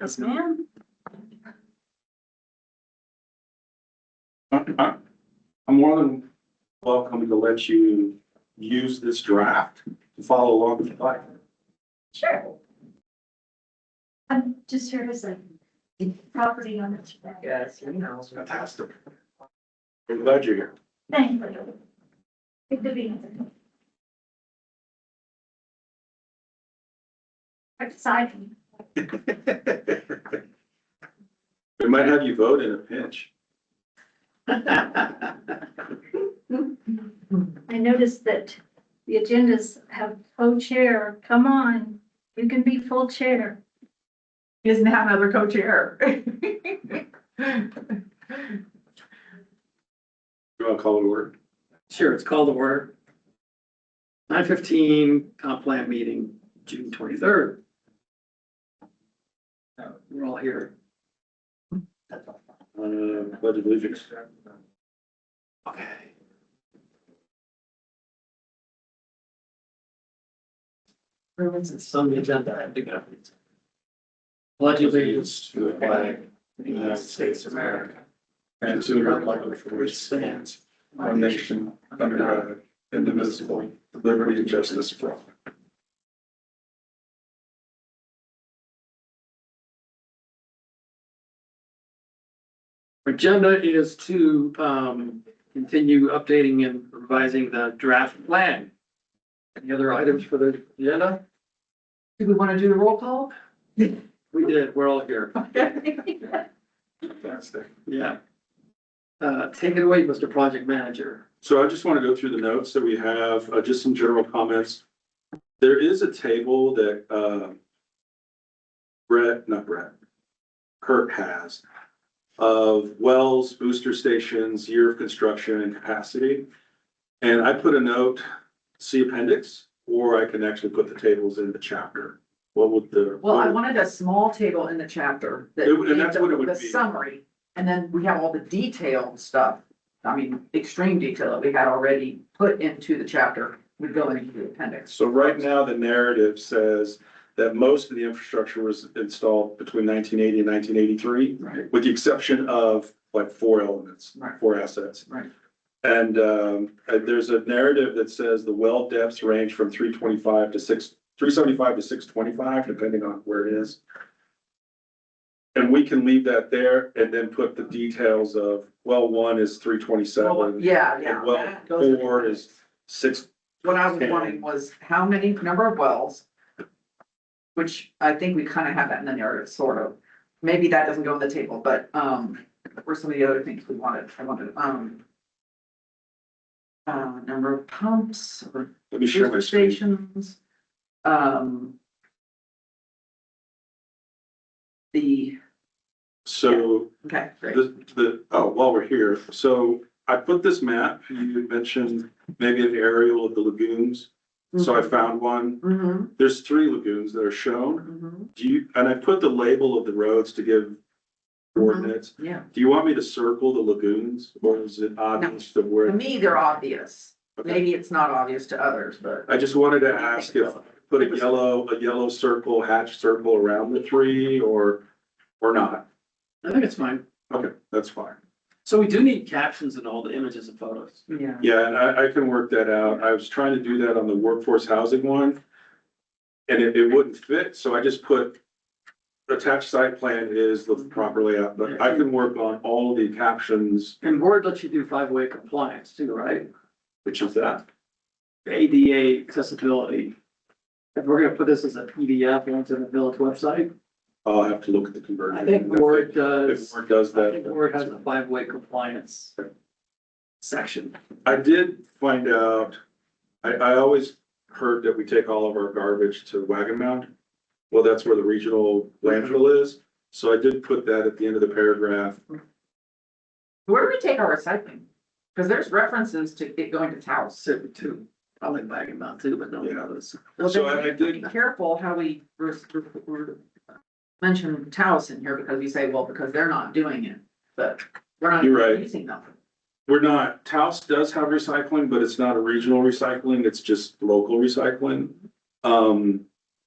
Yes, ma'am. I'm more than welcome to let you use this draft to follow along with the life. Sure. I'm just here to say, property on it. Yes, you know. Fantastic. I'm glad you're here. Thank you. Good to be here. Exciting. We might have you vote in a pinch. I noticed that the agendas have co-chair. Come on, you can be full chair. He doesn't have another co-chair. You want to call it order? Sure, it's called to order. 9:15 comp plan meeting, June 23rd. We're all here. Pledge of allegiance. Okay. It's on the agenda, I have to go. Pledge allegiance to the flag of the United States of America and to the republic for which it stands, one nation, under God, indivisible, with liberty and justice for all. Agenda is to continue updating and revising the draft plan. Any other items for the agenda? Do we want to do the roll call? We did, we're all here. Fantastic. Yeah. Take it away, Mr. Project Manager. So I just want to go through the notes that we have, just some general comments. There is a table that, Kurt has of wells, booster stations, year of construction and capacity. And I put a note, see appendix, or I can actually put the tables in the chapter. What would the? Well, I wanted a small table in the chapter that. And that's what it would the be. Summary, and then we have all the detailed stuff. I mean, extreme detail that we had already put into the chapter would go into the appendix. So right now, the narrative says that most of the infrastructure was installed between 1980 and 1983. Right. With the exception of like four elements, Right. four assets. Right. And there's a narrative that says the well depths range from 375 to 375 to 625, depending on where it is. And we can leave that there and then put the details of well one is 327. Yeah, And well that goes in the four appendix. is 6. What I was wanting was how many, number of wells, which I think we kind of have that in the narrative, sort of. Maybe that doesn't go in the table, but, were some of the other things we wanted, number of pumps or Let me share my booster screen. stations. So Okay, great. while we're here, so I put this map, you mentioned maybe an aerial of the lagoons. So I found one. Mm-hmm, There's 3 lagoons that are shown. mm-hmm, And I put the label of the roads to give coordinates. yeah. Do you want me to circle the lagoons or is it obvious to To where? me, they're obvious. Okay. Maybe it's not obvious to others, but. I just wanted to ask if I put a yellow circle, hatch circle around the 3 or not. I think it's fine. Okay, that's fine. So we do need captions in all the images and photos. Yeah. Yeah, and I can work that out. I was trying to do that on the workforce housing one. And it wouldn't fit, so I just put attached site plan is the proper layout, but I can work on all the captions, And Word lets you do 5-way compliance too, right? which is that. ADA accessibility. If we're gonna put this as a PDF onto the village website, I'll have to look at the conversion. I think Word If does, Word does I think that. Word has a 5-way compliance section. I did find out, I always heard that we take all of our garbage to Wagon Mound. Well, that's where the regional landfill is. So I did put that at the end of the paragraph. Where do we take our recycling? Because there's references to it going to Taos. So too, I like Wagon Mount too, but no one Yeah. knows. Well, So then I we have to be did- careful how we mention Taos in here because we say, well, because they're not doing it, but we're not You're right. using them. We're not, Taos does have recycling, but it's not a regional recycling, it's just local recycling.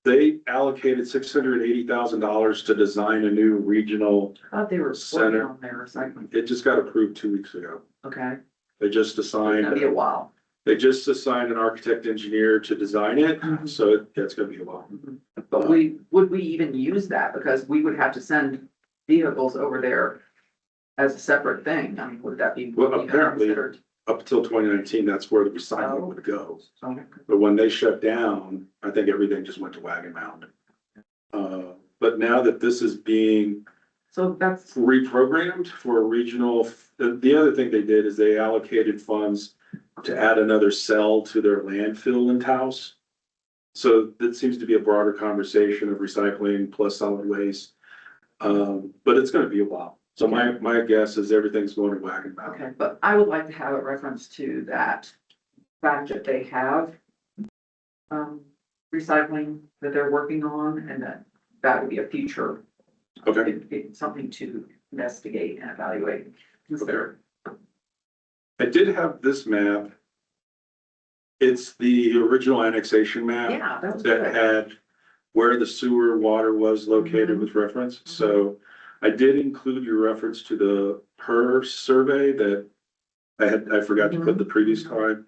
They allocated $680,000 to design a new regional. I thought they were working Center. on their recycling. It just got approved 2 weeks ago. Okay, They just it's gonna be a assigned, while. they just assigned an architect engineer to design it, Mhm. so it's gonna be a while. But would we even use that? Because we would have to send vehicles over there as a separate thing. I mean, would that be? Well, even apparently- considered? Up until 2019, that's where the recycling Oh. would go. Okay. But when they shut down, I think everything just went to Wagon Mountain. But now that this is being So that's, reprogrammed for a regional, the other thing they did is they allocated funds to add another cell to their landfill in Taos. So that seems to be a broader conversation of recycling plus solid waste. But it's gonna be a while. So my guess is everything's going to Wagon Mountain. okay, but I would like to have a reference to that fact that they have recycling that they're working on, and that would be a future, Okay, something to investigate and evaluate. Consider. I did have this map. It's the original annexation map. Yeah, that was That good. had where the sewer water was located with reference. So I did include your reference to the PER survey that I forgot to put the previous time.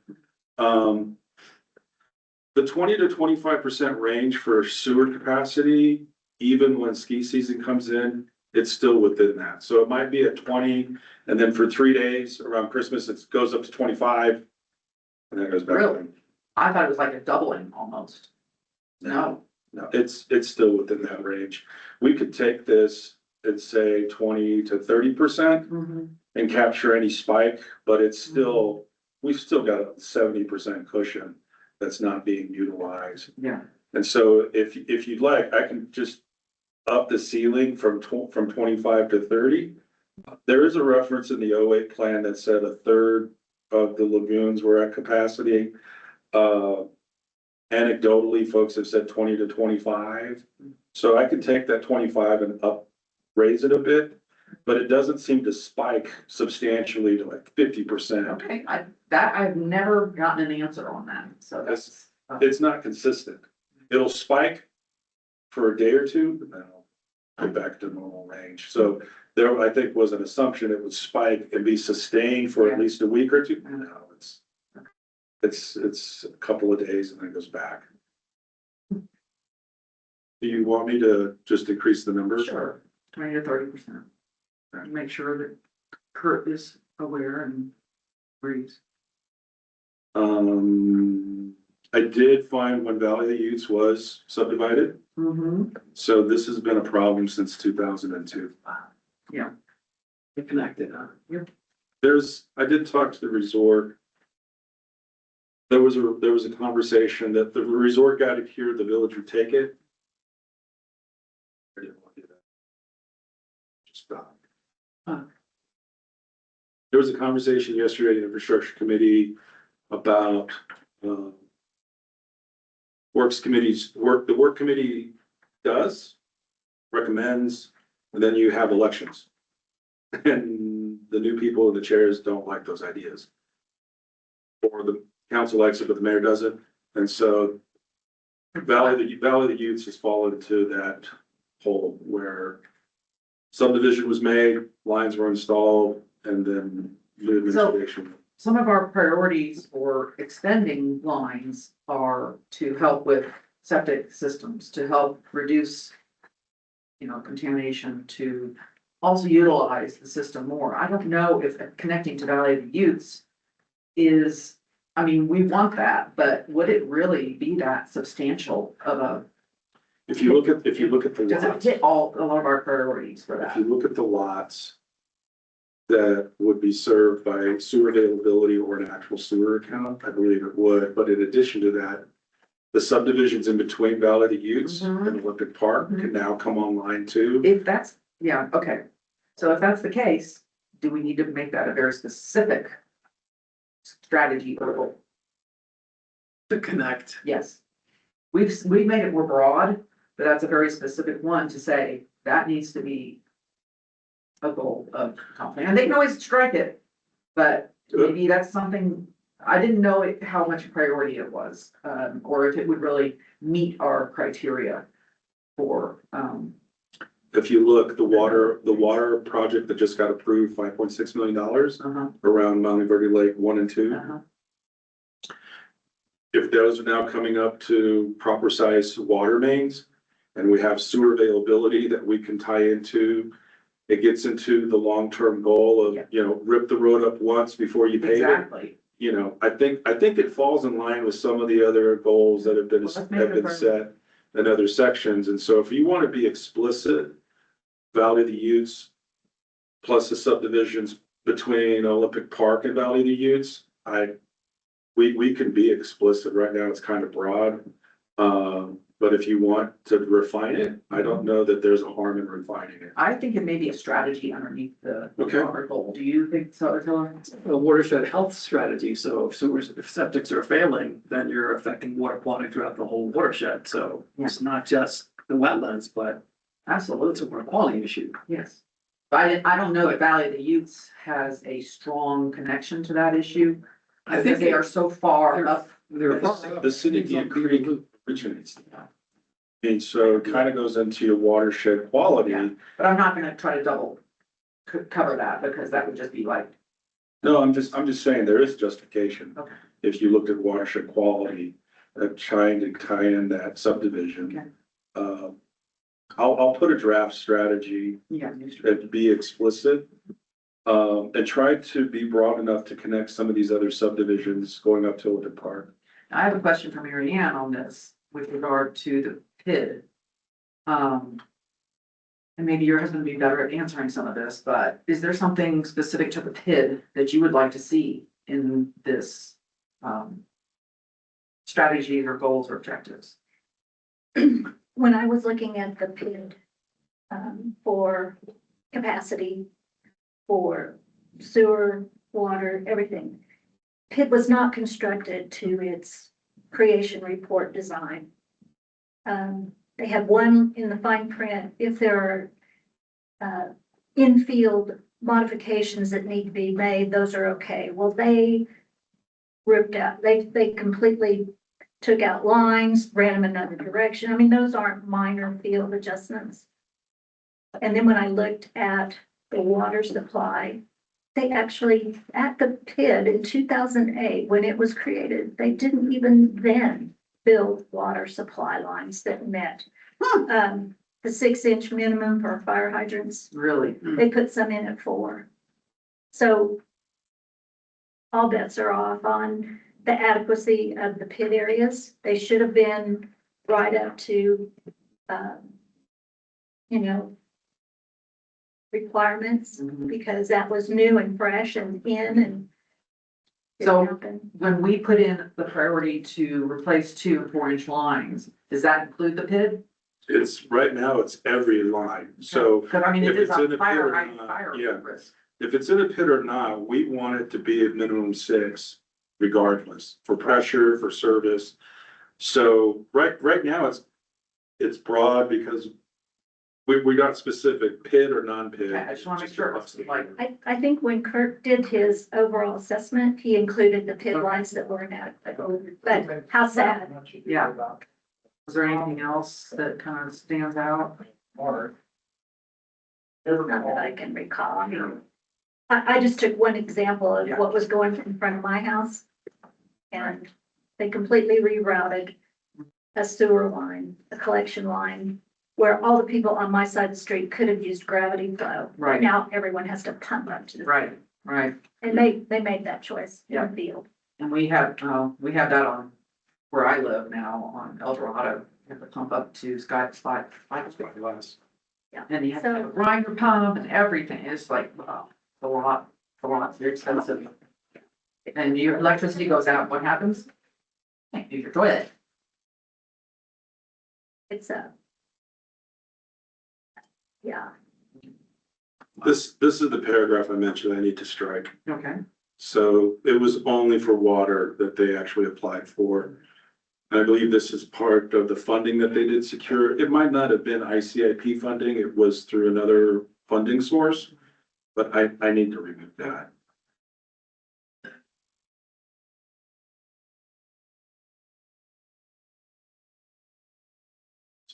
The 20 to 25% range for sewer capacity, even when ski season comes in, it's still within that. So it might be at 20, and then for 3 days around Christmas, it goes up to 25. And then it goes back Really? down. I thought it was like a doubling almost. No, No, it's still within that range. We could take this and say 20 to 30% and capture any spike, but it's still, we've still got a 70% cushion that's not being utilized. yeah, And so if you'd like, I can just up the ceiling from 25 to 30. There is a reference in the 08 plan that said a third of the lagoons were at capacity. Anecdotally, folks have said 20 to 25. So I could take that 25 and raise it a bit, but it doesn't seem to spike substantially to like 50%. okay, I've never gotten an answer on that, so that's. It's not consistent. It'll spike for a day or two, but then it'll go back to normal range. So there, I think, was an assumption it would spike and be sustained for at least a week or two. No, it's a couple of days and then it goes back. Do you want me to just increase the numbers? Sure, 20 to 30%. Make sure that Kurt is aware and agrees. I did find when Valley of the Utes was subdivided, so this has been a problem since 2002. Yeah, Get connected, huh? I did talk to the resort. There was a conversation that the resort got it here, the village would take it. I didn't want to do that. Just stop. Huh. There was a conversation yesterday in the infrastructure committee about, the work committee does, recommends, and then you have elections. And the new people in the chairs don't like those ideas. Or the council likes it, but the mayor doesn't. And so Valley of the Youths has fallen into that hole where subdivision was made, lines were installed, and then new administration. some of our priorities for extending lines are to help with septic systems, to help reduce, contamination, to also utilize the system more. I don't know if connecting to Valley of the Youths is, we want that, but would it really be that substantial of a, If you look at the does it lots, hit a lot of our priorities for if that? you look at the lots that would be served by sewer availability or an actual sewer account, I believe it would. But in addition to that, the subdivisions in between Valley of the Utes and Olympic Park can now come online too. If that's, yeah, okay. So if that's the case, do we need to make that a very specific strategy or goal? To connect. Yes. We've made it more broad, but that's a very specific one to say that needs to be a goal of company. And they can always strike it, but maybe that's something I didn't know how much priority it was, or if it would really meet our criteria for, If you look, the water project that just got approved, $5.6 million uh-huh, around Mount Verde Lake 1 and 2. uh-huh. If those are now coming up to proper size water mains and we have sewer availability that we can tie into, it gets into the long-term goal Yeah. of, rip the road up once before you pave it. Exactly. I think it falls in line with some of the other goals that have been, Well, let's make it a priority. set in other sections. And so if you want to be explicit, Valley of the Utes plus the subdivisions between Olympic Park and Valley of the Utes, we can be explicit. Right now, it's kind of broad. But if you want to refine it, I don't know that there's a harm in refining it. I think it may be a strategy underneath the Okay. broader goal. Do you think so, Attila? A watershed health strategy, so if sewers, if septics are failing, then you're affecting water quality throughout the whole watershed, so it's not just the wetlands, but it's Absolutely, a water quality issue. yes. I don't know if Valley of the Utes has a strong connection to that issue. I Because think they are so far up. They're. The city of Deer Creek originates. And so it kind of goes into your watershed quality. Yeah. But I'm not gonna try to double cover that because that would just be like, No, I'm just saying there is justification. Okay. If you looked at watershed quality, trying to tie in that Okay. subdivision. I'll put a draft strategy yeah. and be explicit. And try to be broad enough to connect some of these other subdivisions going up to Olympic Park. I have a question for Mary Ann on this with regard to the PID. And maybe your husband would be better at answering some of this, but is there something specific to the PID that you would like to see in this strategy or goals or objectives? When I was looking at the PID, for capacity, for sewer, water, everything, PID was not constructed to its creation report design. They had one in the fine print, if there are, infield modifications that need to be made, those are okay. Well, they ripped out, they completely took out lines, ran them another direction. I mean, those aren't minor field adjustments. And then when I looked at the water supply, they actually, at the PID in 2008, when it was created, they didn't even then build water supply lines that met the 6-inch minimum for fire hydrants. Really? They put some in at 4. So all bets are off on the adequacy of the pit areas. They should have been right up to, requirements, Mhm. because that was new and fresh and in and. So- didn't happen. When we put in the priority to replace 2 4-inch lines, does that include the PID? Right now, it's every line. So Because I mean, if it is it's in a a fire, pit or not, fire yeah. risk. if it's in a pit or not, we want it to be at minimum 6 regardless, for pressure, for service. So right now, it's broad because we got specific pit or non-pit. Okay, I just wanna make sure it's like, I think when Kirk did his overall assessment, he included the pit lines that were inadequate. But how sad. yeah. Is there anything else that kind of stands out? Not that I can recall. I mean, I just took one example of Yeah. what was going in front of my house. And they completely rerouted a sewer line, a collection line, where all the people on my side of the street could have used gravity flow. Right. Now everyone has to pump up to the. Right, right. And they made that choice in Yeah. the field. And we have that on where I live now on El Dorado. You have to pump up to Sky Spot. And you have to have a grinder pump and everything. It's like, wow, a lot, very expensive. And your electricity goes out, what happens? Can't do your toilet. It's yeah, This is the paragraph I mentioned I need to strike. Okay. So it was only for water that they actually applied for. And I believe this is part of the funding that they did secure. It might not have been ICIP funding, it was through another funding source. But I need to remove that.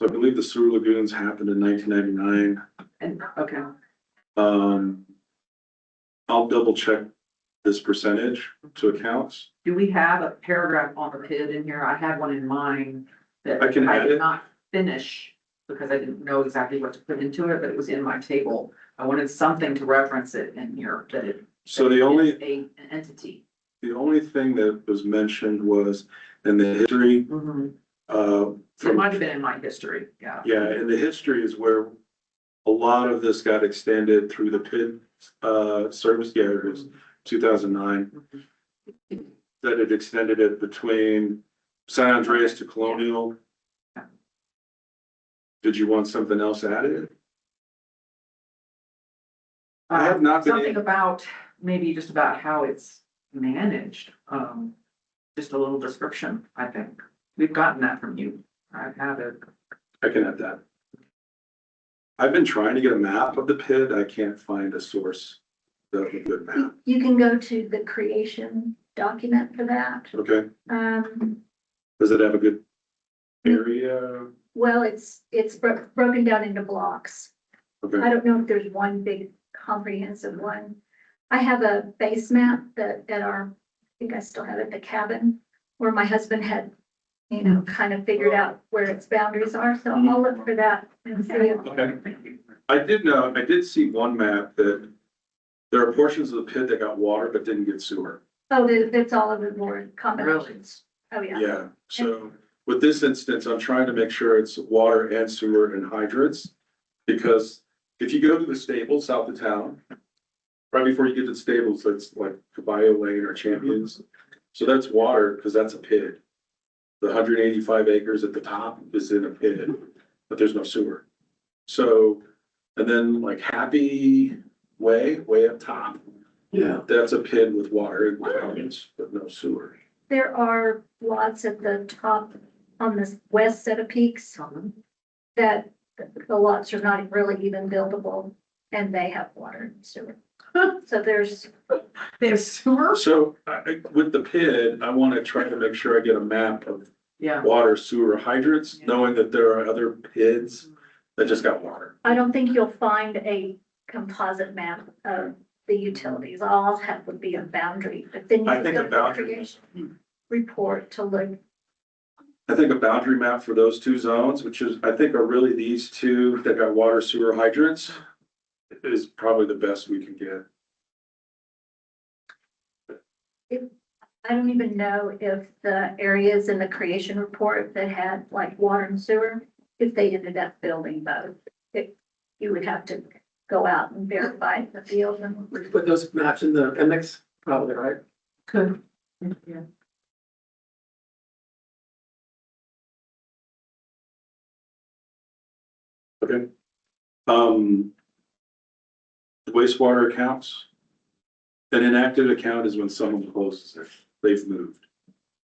So I believe the sewer lagoons happened in 1999. And, okay, I'll double check this percentage to accounts. do we have a paragraph on the PID in here? I had one in mind that I can I add did it. not finish because I didn't know exactly what to put into it, but it was in my table. I wanted something to reference it in here, that it. So that the it only, is an entity. the only thing that was mentioned was in the history, It from, might have been in my history, yeah. yeah, in the history is where a lot of this got extended through the PID, service, yeah, it was 2009. That it extended it between San Andreas to Colonial. Did you want something else added? I have not been Something able- about, maybe just about how it's managed, just a little description, I think. We've gotten that from you. I have it. I can add that. I've been trying to get a map of the PID. I can't find a source of a good map. You can go to the creation document for that. Okay, Um, does it have a good area? well, it's broken down into blocks. I Okay, don't know if there's one big comprehensive one. I have a base map that at our, I think I still have it, the cabin, where my husband had, you know, kind of figured out where its boundaries are, so I'll look for that and see. okay. I did see one map that there are portions of the PID that got water but didn't get sewer. Oh, it's all over the board, combinations. Oh, yeah. Yeah, so with this instance, I'm trying to make sure it's water and sewer and hydrants. Because if you go to the stables south of town, right before you get to the stables, it's like Caballo Lane or Champions. So that's water, because that's a PID. The 185 acres at the top is in a PID, but there's no sewer. So, and then like Happy way up top, Yeah. that's a PID with water and hydrants, but no sewer. There are lots at the top on the west set of peaks that the lots are not really even buildable and they have water and sewer. So there's, There's sewer? So with the PID, I want to try to make sure I get a map of Yeah. water, sewer, hydrants, knowing that there are other PIDs that just got water. I don't think you'll find a composite map of the utilities. All I'll have would be a boundary, but then you I can think go a to the boundary, creation report to look. I think a boundary map for those two zones, which is, I think are really these two that got water, sewer, hydrants, is probably the best we can get. I don't even know if the areas in the creation report that had like water and sewer, if they ended up building both. You would have to go out and verify the field and. We put those maps in the appendix, probably, right? Could. Yeah. Okay. Wastewater accounts. An inactive account is when someone closes it, they've moved.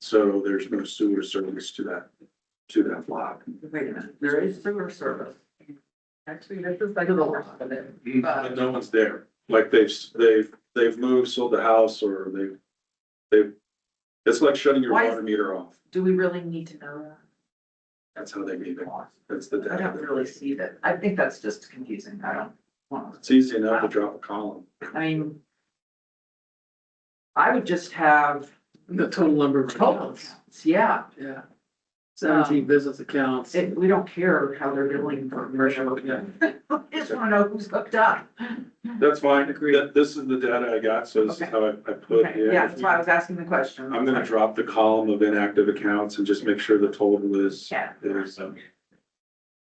So there's no sewer service to that block. Wait a minute, there is sewer service. Actually, this is like a lot of it. But no one's there, like they've moved, sold the house, or they've, it's like shutting your Why is- water meter off. Do we really need to know that? That's how they made it. That's the I data. don't really see that. I think that's just confusing. I don't want It's easy enough to drop a column. I mean, I would just have The total number of total accounts. accounts, yeah. Yeah. 17 business accounts. We don't care how they're billing for commercial. Yeah. We just wanna know who's hooked up. That's fine. This is the data I got, so this is Okay. how I put Okay, it. yeah, that's why I was asking the question. I'm gonna drop the column of inactive accounts and just make sure the total is, Yeah.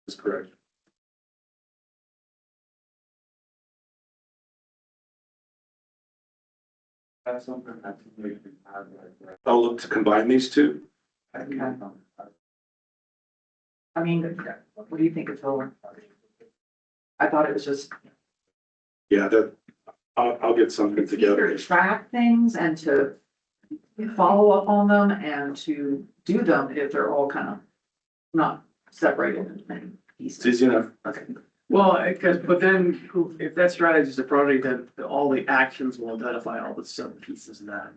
is correct. That's something that's. I'll look to combine these two. Okay. I mean, what do you think it's over? I thought it was just Yeah, I'll get something it's easier together. to track things and to follow up on them and to do them if they're all kind of not separated into many It's pieces. easy enough. Okay. Well, but then if that strategy is a project, then all the actions will identify all the sub pieces of that.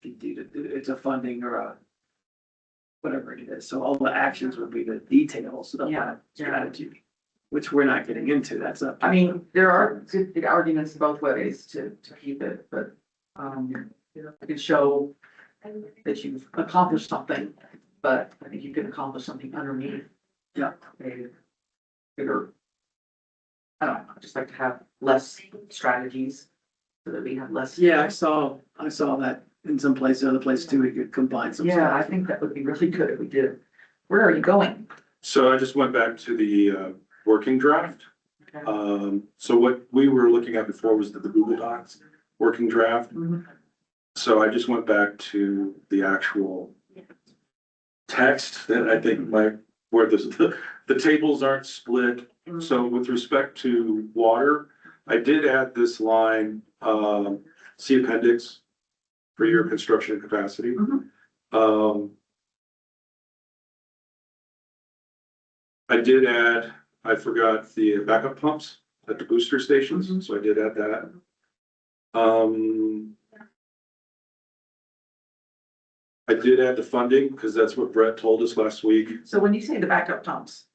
If you do, it's a funding or a whatever it is. So all the actions would be the details of Yeah, that strategy, which we're not getting into. That's up. to- I mean, there are good arguments both ways to keep it, but, you can show that you've accomplished something, but I think you can accomplish something underneath. Yeah. A bigger. I don't know, I just like to have less strategies, so that we have less. Yeah, I saw that in some places, other places too, we could combine some Yeah, I stuff. think that would be really good if we did. Where are you going? So I just went back to the, working draft. Okay. So what we were looking at before was the Google Docs working draft. Mhm. So I just went back to the actual text that I think where the tables aren't split. So with respect to water, I did add this line, see appendix for your construction capacity. Mhm. I did add, I forgot the backup pumps at the booster stations, so I did add that. I did add the funding, because that's what Brett told us last week So when you say the backup pumps.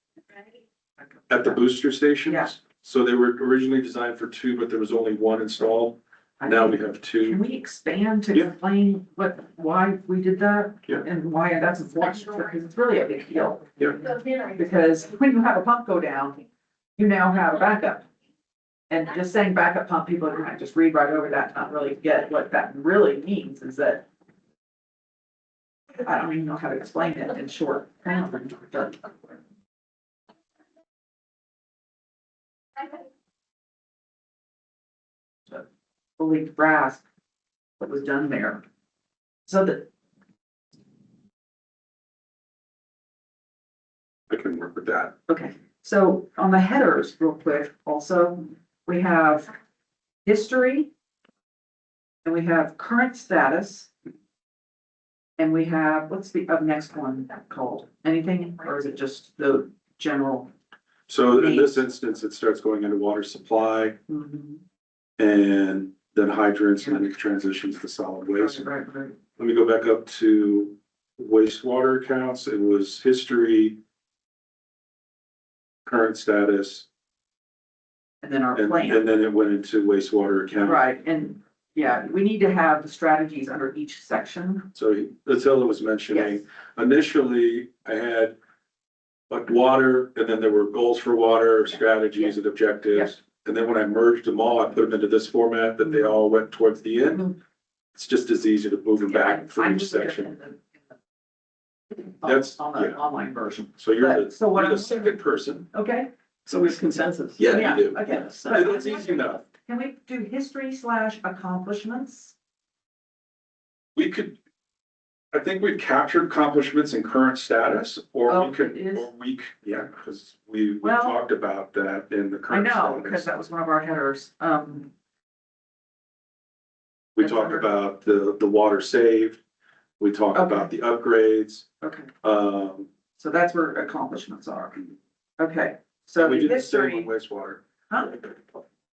at the booster stations. Yeah. So they were originally designed for two, but there was only one installed. Now we have Can two. we expand to Yeah. explain why we did that? Yeah. And why that's important, because it's really a big deal. Yeah. Because when you have a pump go down, you now have a backup. And just saying backup pump, people are gonna just read right over that, not really get what that really means is that. I don't even know how to explain it in short terms, but fully grasp what was done there. So that, I can work with that. okay, so on the headers, real quick, also, we have history. And we have current status. And we have, what's the next one called? Anything, or is it just the general? So in this instance, it starts going into water supply Mhm. and then hydrants and then it transitions to solid waste. Right. Let me go back up to wastewater accounts. It was history, current status, And then our and plan, then it went into wastewater account. right, and yeah, we need to have the strategies under each section. So Attila was mentioning, Yes. initially I had like water, and then there were goals for water, strategies and objectives. And then when I merged them all, I put them into this format that they all went towards the end. Mhm. It's just as easy to move them back for I each just looked at it section. in the- That's- On the yeah. online version, So you're But- so what you're the I'm- second person. okay? So it's consensus. Yeah, you do. Okay. Hey, that's easy enough. Can we do history/accomplishments? We could, I think we've captured accomplishments in current status, or Oh, we could, it is? yeah, because we Well, talked about that in the I current know, because status. that was one of our headers, We that's talked under- about the water saved, we talked Okay. about the upgrades, okay, um, so that's where accomplishments are. Okay, so we the did the same history, on wastewater. huh?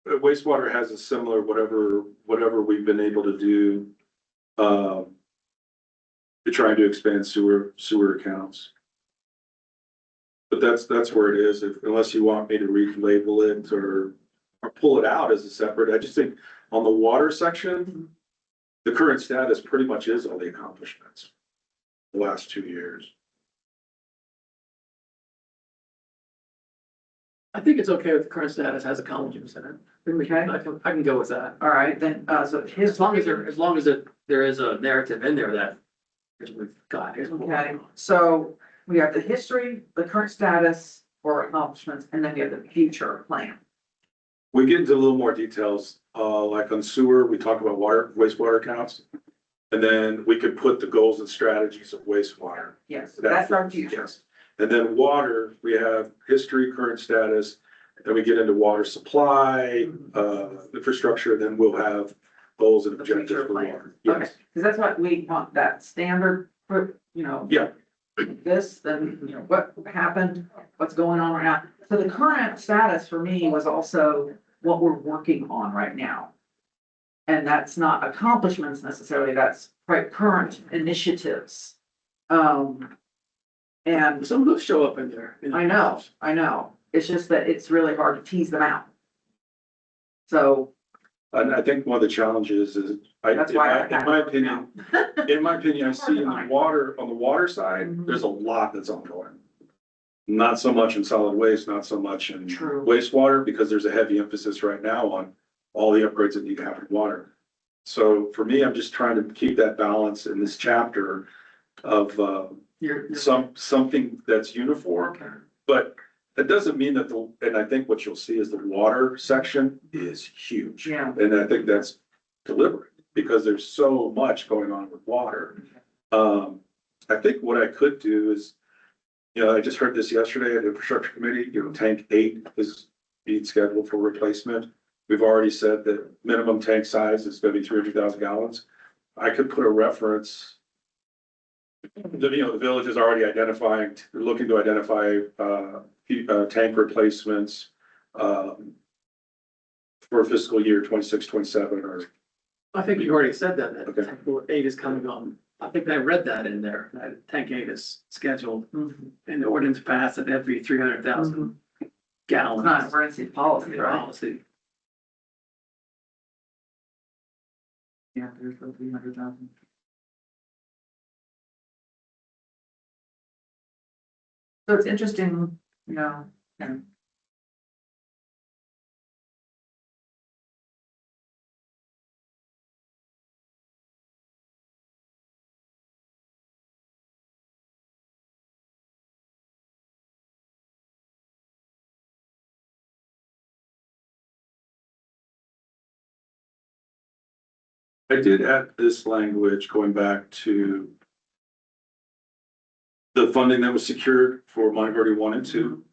Wastewater has a similar, whatever we've been able to do, to try to expand sewer accounts. But that's where it is, unless you want me to relabel it or pull it out as a separate, I just think on the water section, the current status pretty much is all the accomplishments the last 2 years. I think it's okay with the current status has accomplishments in it. Okay. I can go with that. All right, then, so his. As long as there is a narrative in there that here's what we've got, here's what we're Okay, working on. so we have the history, the current status or accomplishments, and then we have the future plan. We get into a little more details, like on sewer, we talk about wastewater accounts. And then we could put the goals and strategies of wastewater. Yes, that's our future. Yes. And then water, we have history, current status, then we get into water supply, infrastructure, then we'll have goals and The objectives future for plan. water. Okay, Yes, because that's what we want, that standard, you know. Yeah. This, then, you know, what happened, what's going on right now. So the current status for me was also what we're working on right now. And that's not accomplishments necessarily, that's current initiatives. And Some of those show up in there. I know. It's just that it's really hard to tease them out. So And I think one of the challenges is, that's why I. in my opinion, I see in the water, on the water side, Mhm. there's a lot that's ongoing. Not so much in solid waste, not so much in True. wastewater, because there's a heavy emphasis right now on all the upgrades that need to happen in water. So for me, I'm just trying to keep that balance in this chapter of, You're. something that's uniform. But that doesn't mean that and I think what you'll see is the water section is huge. Yeah. And I think that's deliberate, because there's so much going on with water. I think what I could do is, I just heard this yesterday at the infrastructure committee, tank 8 is being scheduled for replacement. We've already said that minimum tank size is gonna be 300,000 gallons. I could put a reference. The village is already identifying, looking to identify, tank replacements, for fiscal year 26, 27, or, I think you already said that, Okay. tank 8 is coming on. I think I read that in there, that tank 8 is scheduled Mhm. and the ordinance passed at every 300,000 It's gallons. not emergency policy, right? Policy. Yeah, there's the 300,000. So it's interesting, yeah. I did add this language going back to the funding that was secured for minority 1 and 2.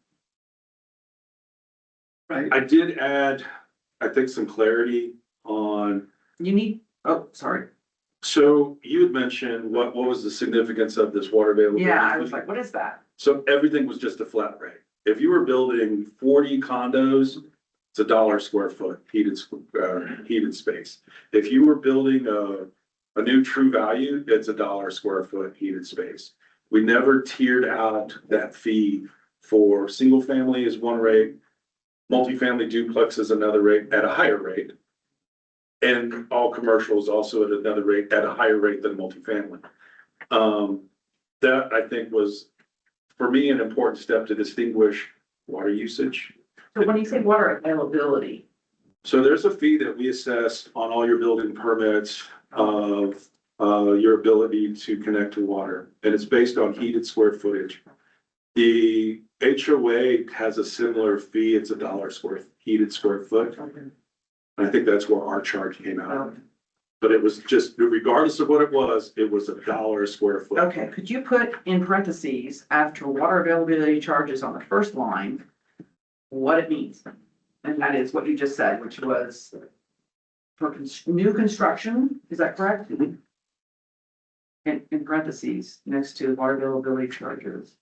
Right, I did add, I think, some clarity on, You need, oh, sorry. so you had mentioned what was the significance of this water availability? Yeah, I was like, what is that? So everything was just a flat rate. If you were building 40 condos, it's $1 square foot heated space. If you were building a new true value, it's $1 square foot heated space. We never tiered out that fee for single family is one rate, multifamily duplex is another rate at a higher rate. And all commercials also at another rate, at a higher rate than multifamily. That I think was, for me, an important step to distinguish water usage. So when you say water availability, So there's a fee that we assess on all your building permits of your ability to connect to water, and it's based on heated square footage. The HOA has a similar fee, it's heated square foot. And I think that's where our charge came out. But it was just, regardless of what it was $1 a square foot. okay, could you put in parentheses after water availability charges on the first line, what it means? And that is what you just said, which was for new construction, is that correct? Mhm. In parentheses, next to water availability charges.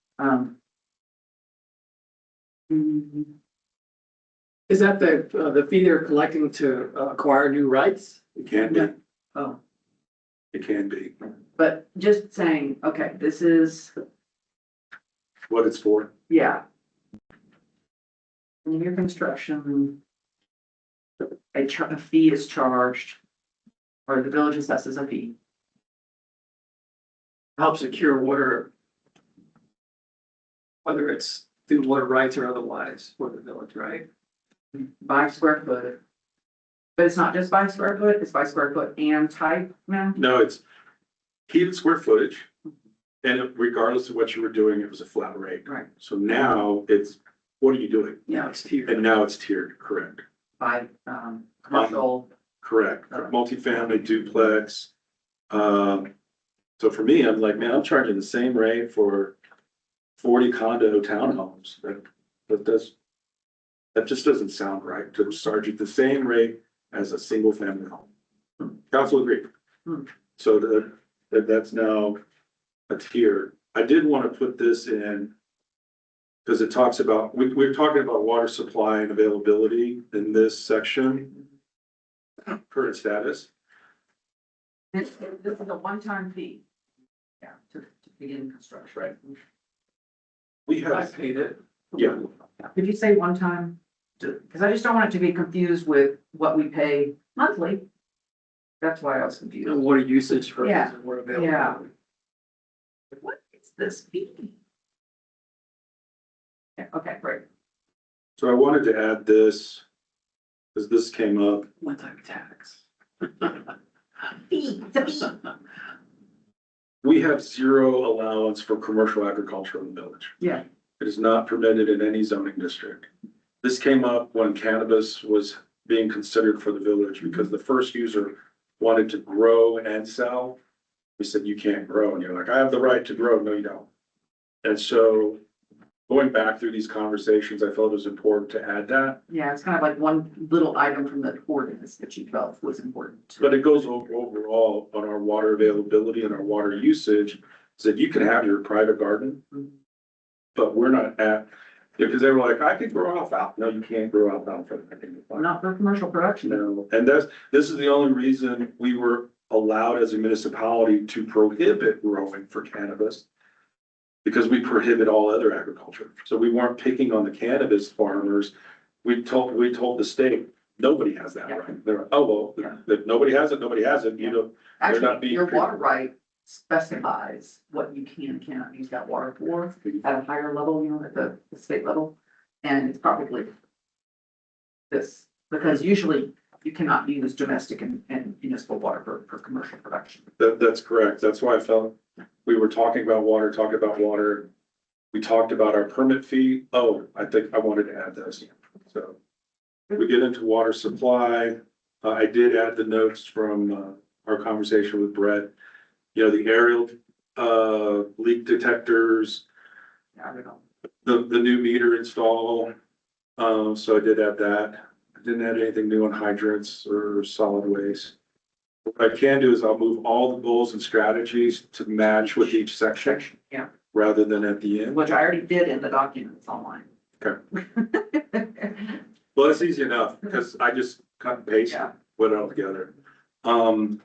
is that the fee they're collecting to acquire new rights? It can be, Oh, it can be, but just saying, okay, this is, what it's for. yeah. New construction. A fee is charged. Or the village assesses a fee. Help secure water. Whether it's through water rights or otherwise for the village, right? By square foot. But it's not just by square foot, it's by square foot and type now? No, it's heated square footage. And regardless of what you were doing, it was a flat rate. Right. So now it's, what are you doing? Yeah, it's here. And now it's tiered, correct? By, commercial, Correct. Multifamily duplex. So for me, I'm like, man, I'm charging the same rate for 40 condo townhomes. That just doesn't sound right to charge it the same rate as a single family home. Council agreed. So that's now a tier. I did want to put this in because it talks about, we're talking about water supply and availability in this section. Current status. this is a one-time fee. Yeah, to begin construction. Right. We I have, paid it. yeah, Could you say one time? Because I just don't want it to be confused with what we pay monthly. That's why I was You know, confused. water usage versus Yeah. water availability. Yeah. What is this fee? Yeah, okay, great. so I wanted to add this, because this came up. One time tax. Fee, it's a fee. We have zero allowance for commercial agriculture in the village. Yeah. It is not permitted in any zoning district. This came up when cannabis was being considered for the village because the first user wanted to grow and sell. We said, you can't grow. And you're like, I have the right to grow. No, you don't. And so going back through these conversations, I felt it was important to add that. Yeah, it's kind of like one little item from the ordinance that you felt was important. But it goes overall on our water availability and our water usage. So you can have your private garden, but we're not at, because they were like, I could grow alfalfa. No, you can't grow alfalfa. Not for commercial production. No, and this is the only reason we were allowed as a municipality to prohibit growing for cannabis. Because we prohibit all other agriculture. So we weren't picking on the cannabis farmers. We told the state, nobody has that Yeah. right. They're, oh, well, if nobody has it, nobody has it, you know. not Actually, being your treated. water right specifies what you can and cannot use that water for at a higher level, you know, at the state level. And it's probably this, because usually you cannot use domestic and municipal water for commercial production. That's correct. That's why I felt we were talking about water. We talked about our permit fee. Oh, I think I wanted to add this. So we get into water supply. I did add the notes from our conversation with Brett. You know, the aerial leak detectors, I don't know. the new meter install. So I did add that. I didn't add anything new on hydrants or solid waste. What I can do is I'll move all the goals and strategies to match with each section Yeah, rather than at the end. which I already did in the documents online. Okay. Well, that's easy enough because I just cut and paste, Yeah. put it all together. Does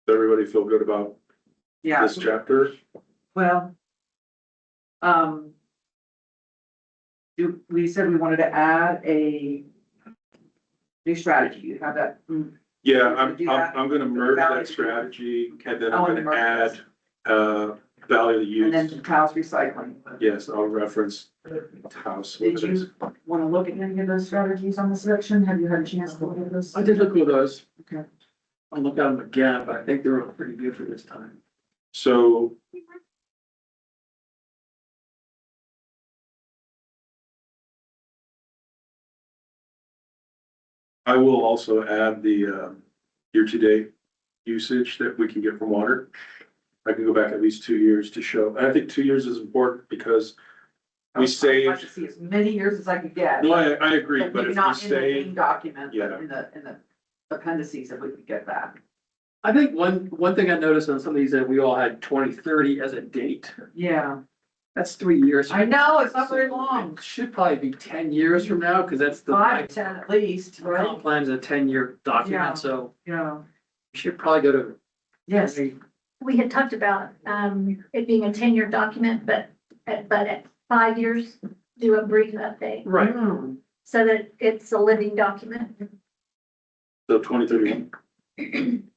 everybody feel good about Yeah, this chapter? well. We said we wanted to add a new strategy. You have that? Yeah, Do that. I'm gonna merge Valley. that strategy and then Oh, I'm and gonna merge add, Valley of the And then Youth. Taos Recycling. Yes, I'll reference house. Did you want to look at any of those strategies on the section? Have you had a chance to look at this? I did look at those. Okay. I'll look at them again, but I think they're all pretty good for this time. So. I will also add the year-to-date usage that we can get from water. I can go back at least 2 years to show, and I think 2 years is important because we I'd like saved, to see as many years as I could get. no, I agree, but Maybe if we not in the main save, document, but Yeah. in the appendices, if we could get that. I think one thing I noticed on some of these that we all had 2030 as a date. Yeah, That's 3 years. I know, it's not very long. It should probably be 10 years from now, because that's the. 5 to 10 at least, Comp right? plan's a 10-year Yeah. document, so Yeah. we should probably go to. Yes. We had talked about, it being a 10-year document, but at 5 years, do a brief update Right. Mm. so that it's a living document. so 2031.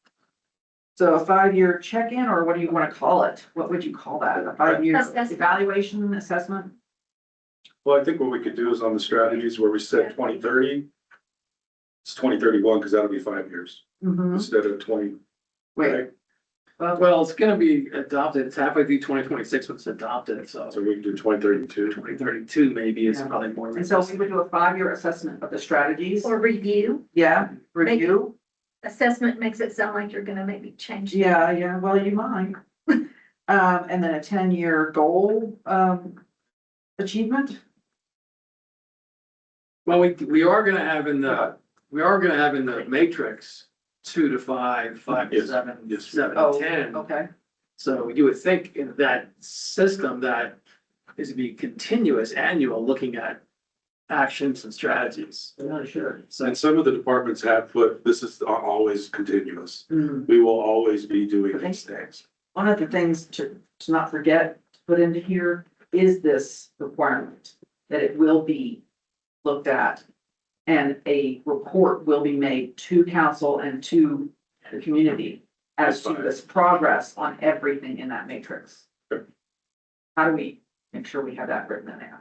So a 5-year check-in, or what do you want to call it? What would you call that? A 5-year Assessment. evaluation assessment? Well, I think what we could do is on the strategies where we said 2030. It's 2031, because that'll be 5 years Mhm. instead of 20. Wait, well, Well, it's gonna be adopted. It's halfway through 2026 when it's adopted, so So we can do 2032. 2032 maybe is Yeah. probably more. and so we would do a 5-year assessment of the strategies. Or review. Yeah, review. Assessment makes it sound like you're gonna maybe change. Yeah, well, you might. And then a 10-year goal, achievement. Well, we are gonna have in the matrix 2 to 5, 5 to Yes, 7, yes. 7 Oh, to 10. okay. So you would think in that system that is to be continuous annual, looking at actions and strategies. I'm not sure. So And some of the departments have put, this is always continuous. Hmm. We will always be doing these things. One of the things to not forget to put into here is this requirement that it will be looked at and a report will be made to council and to the community as to this progress on everything in that matrix. Sure. How do we make sure we have that written in there?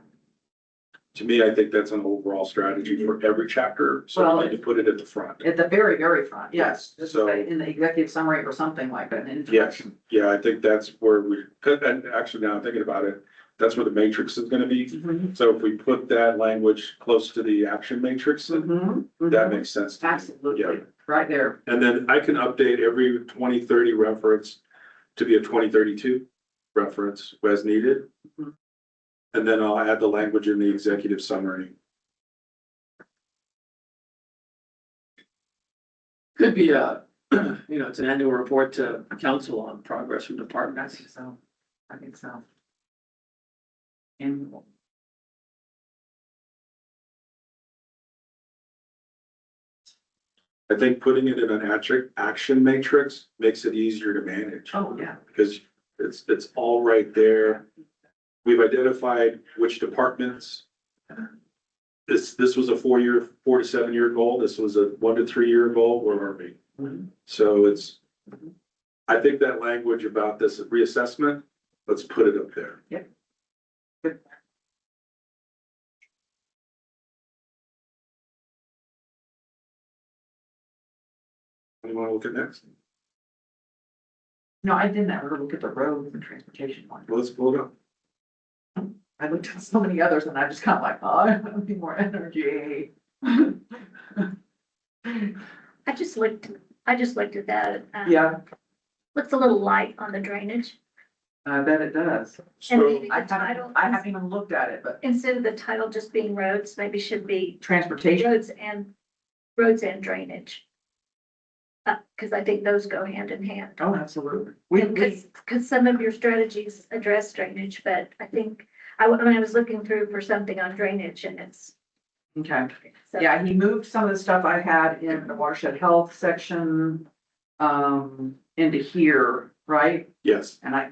To me, I think that's an overall strategy for every chapter, so Well, we need to put it at the front. At the very, very front, yes, Yes, just so- say in the executive summary or something like that, an Yes, introduction. yeah, I think that's where we could, and actually now I'm thinking about it, that's where the matrix is gonna be. Mhm, So if we put that language close to the action matrix, mhm, that mhm. makes sense. to me. Absolutely, Yeah. right there. And then I can update every 2030 reference to be a 2032 reference as needed. Mhm. And then I'll add the language in the executive summary. Could be a, it's an annual report to council on progress from I departments. think so. I think so. And I think putting it in an action matrix makes it easier to manage. oh, yeah. Because it's all right there. We've identified which departments. This was a 4 to 7 year goal. This was a 1 to 3 year goal. Where are we? Mhm. So I think that language about this reassessment, let's put it up there. Yep. Good. What do you want to look at next? No, I didn't ever look at the roads and transportation one. Well, let's pull it up. I looked at so many others and I just kind of like, oh, I need more energy. I just looked at that. Yeah, Looks a little light on the drainage. I bet it does. And So maybe the title, I haven't even looked at it, but instead of the title just being roads, maybe should be transportation, roads and drainage. Cause I think those go hand in hand. oh, absolutely. We, Cause some of your strategies address drainage, but I think, when I was looking through for something on drainage and it's. okay. so- Yeah, he moved some of the stuff I had in the watershed health section, into here, right? Yes, And I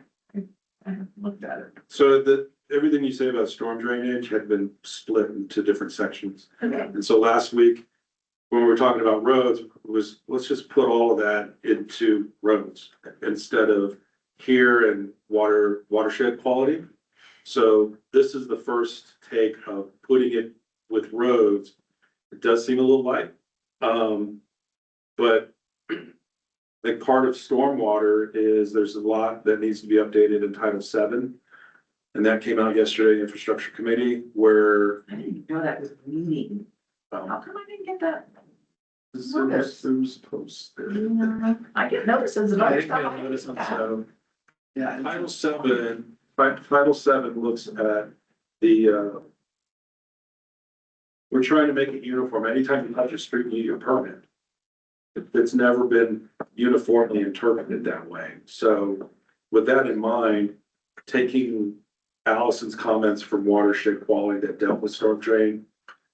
haven't looked at it. so everything you say about storm drainage had been split into different sections. Okay, And so last week, when we were talking about roads, was let's just put all of that into roads instead of here and watershed quality. So this is the first take of putting it with roads. It does seem a little light. But I think part of stormwater is there's a lot that needs to be updated in Title VII. And that came out yesterday, Infrastructure Committee, where I didn't even know that was a meeting. How come I didn't get that? it was posted. I get notices and I other didn't get a notice stuff. on so. Yeah. Title VII looks at the, we're trying to make it uniform. Anytime you touch a street, you need a permit. It's never been uniformly interpreted that way. So with that in mind, taking Allison's comments from watershed quality that dealt with storm drain,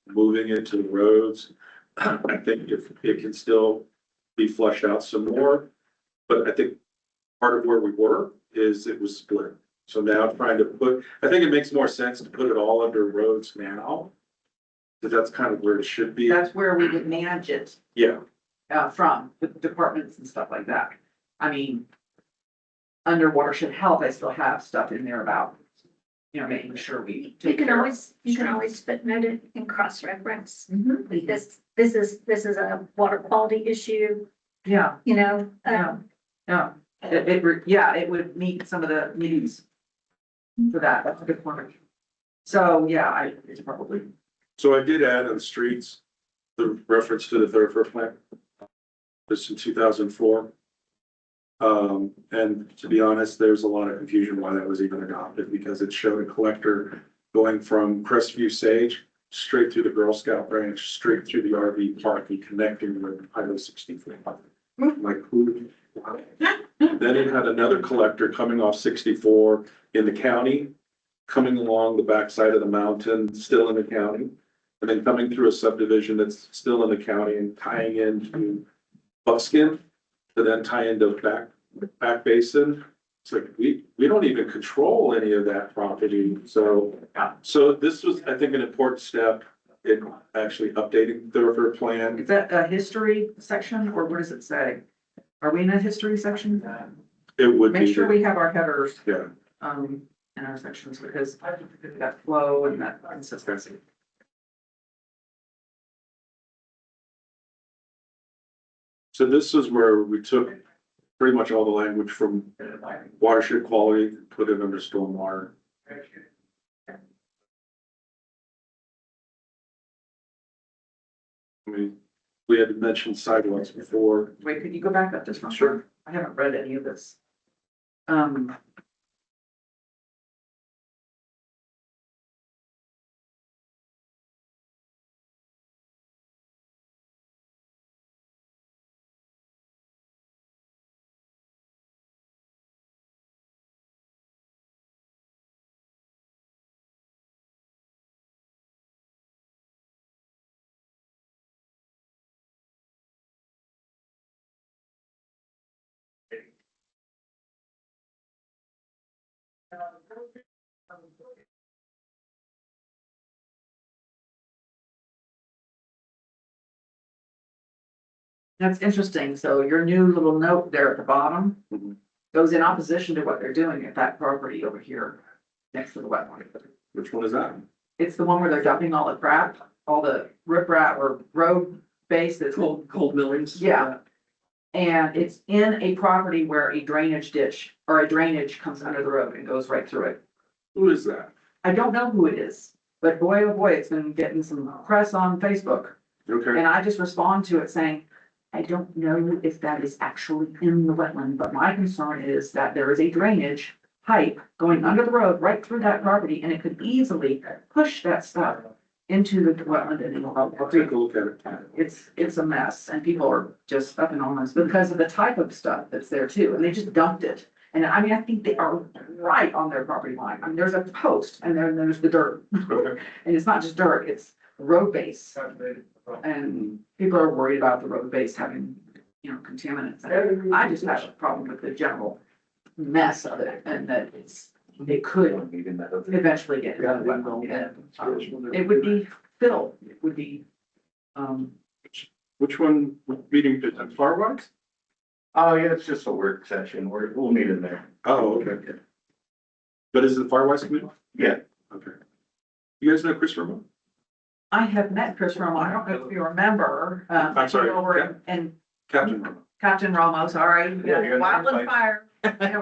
moving it to the roads, I think if it can still be flushed out some more. But I think part of where we were is it was split. So now trying to I think it makes more sense to put it all under roads now. Because that's kind of where it should be. That's where we would manage it, Yeah, from, with departments and stuff like that. I mean, under watershed health, I still have stuff in there about, making sure we you take can care of. always footnote it and cross-reference. Mhm. This is a water quality issue, Yeah, yeah. yeah, it would meet some of the needs for that, that's a good point. So, yeah, it's probably, so I did add on streets, the reference to the thoroughfare plan. This in 2004. And to be honest, there's a lot of confusion why that was even adopted, because it showed a collector going from Crestview Sage straight through the Girl Scout branch, straight through the RV park and connecting with Highway 64. Like who? Then it had another collector coming off 64 in the county, coming along the backside of the mountain, still in the county. And then coming through a subdivision that's still in the county and tying into Buckskin to then tie into back basin. It's like, we we don't even control any of that property, so. So this was, I think, an important step in actually updating the thoroughfare plan. Is that a history section or what does it say? Are we in a history section? It would be. Make sure we have our headers, Yeah, in our sections because that flow and that consistency. so this is where we took pretty much all the language from watershed quality, put it under stormwater. I mean, we had mentioned sidewalks before. Wait, could you go back up just one? Sure. I haven't read any of this. That's interesting. So your new little note there at the bottom Mhm. goes in opposition to what they're doing at that property over here next to the wetland. Which one is that? It's the one where they're dumping all the crap, all the riprap or road base that's. Cold millings. Yeah. And it's in a property where a drainage ditch or a drainage comes under the road and goes right through it. Who is that? I don't know who it is, but boy, oh boy, it's been getting some press on Facebook. Okay, And I just respond to it saying, I don't know if that is actually in the wetland, but my concern is that there is a drainage pipe going under the road right through that property and it could easily push that stuff into the wetland and I'll take a look at it. it's a mess and people are just up in arms because of the type of stuff that's there too. And they just dumped it. And I mean, I think they are right on their property line. I mean, there's a post and then there's the dirt. Okay. And it's not just dirt, it's road base. And people are worried about the road base having, contaminants. And I just have a problem with the general mess of it and that it could eventually get into the wetland. And, it would be filled, it would be, Which one, meeting, is that Far West? Oh, yeah, it's just a work session. We'll meet in there. Oh, okay. But is it Far West Committee? Yeah. Okay. You guys know Chris Ramo? I have met Chris Romo, I don't know if you remember, I'm sorry, I came over and Captain Ramo. Captain Ramos, sorry, Yeah, you're Wild fine. and Fire.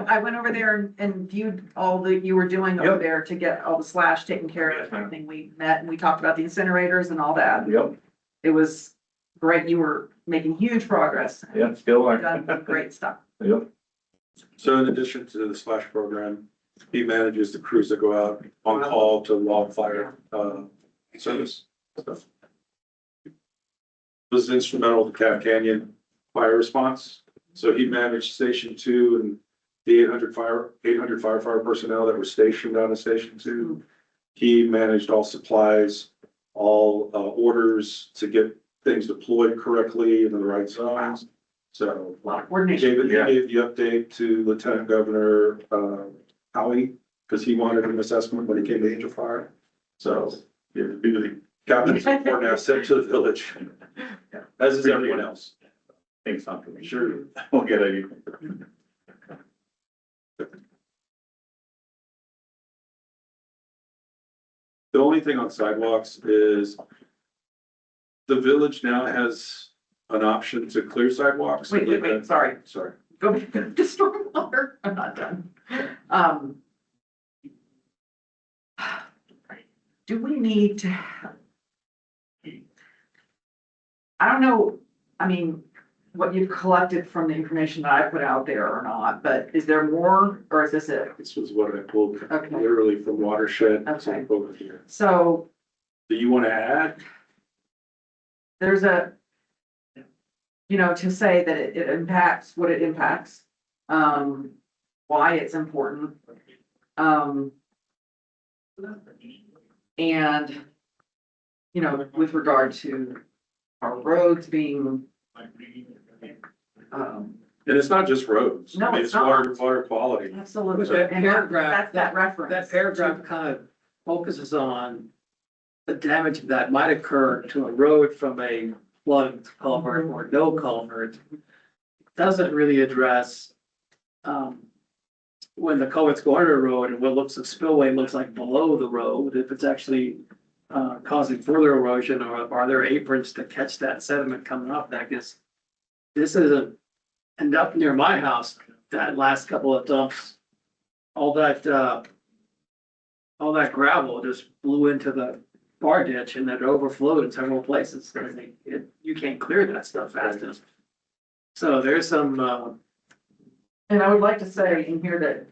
I went over there and viewed all that you were doing over Yep. there to get all the slash taken care Yes, of, ma'am. everything. We met and we talked about the incinerators and all that. Yep, It was great, you were making huge progress. yeah, still Done are. great stuff. Yep, So in addition to the splash program, he manages the crews that go out on call to wildfire, service stuff. Was instrumental to Cat Canyon fire response. So he managed Station 2 and the 800 firefighter personnel that were stationed on the Station 2. He managed all supplies, all orders to get things deployed correctly in the right zones. So A lot of he coordination. gave the update to Lieutenant Governor Howie, because he wanted an assessment when he came to Angel Fire. So, yeah, the captain's report now sent to the village, as is everyone else. thanks, not for me. Sure. We'll get it. The only thing on sidewalks is the village now has an option to clear sidewalks. Wait, sorry. Sorry. Go back to stormwater, I'm not done. Do we need to? I don't know, I mean, what you've collected from the information that I put out there or not, but is there more, or is this it? This was what I pulled Okay. literally from watershed Okay. over here. So Do you want to add? there's to say that it impacts what it impacts, why it's important. And, with regard to our roads being, And it's not just roads. No, I mean, it's water quality. Absolutely. But that And paragraph- that's that reference. That paragraph kind of focuses on the damage that might occur to a road from a plugged culvert or no culvert. Doesn't really address, when the culvert's going to a road and what looks, a spillway looks like below the road, if it's actually causing further erosion, or are there aprons to catch that sediment coming off that? Because this isn't, and up near my house, that last couple of dumps, all that gravel just blew into the bar ditch and it overflowed in several places. You can't clear that stuff fast enough. So there's some, And I would like to say in here that,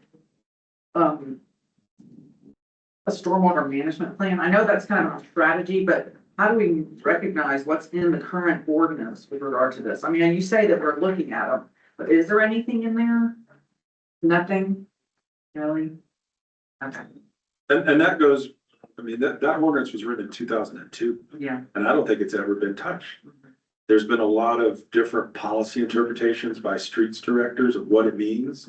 a stormwater management plan, I know that's kind of a strategy, but how do we recognize what's in the current ordinance with regard to this? I mean, you say that we're looking at them, but is there anything in there? Nothing? Really? Okay, And that goes, I mean, that ordinance was written in 2002, yeah. and I don't think it's ever been touched. There's been a lot of different policy interpretations by streets directors of what it means.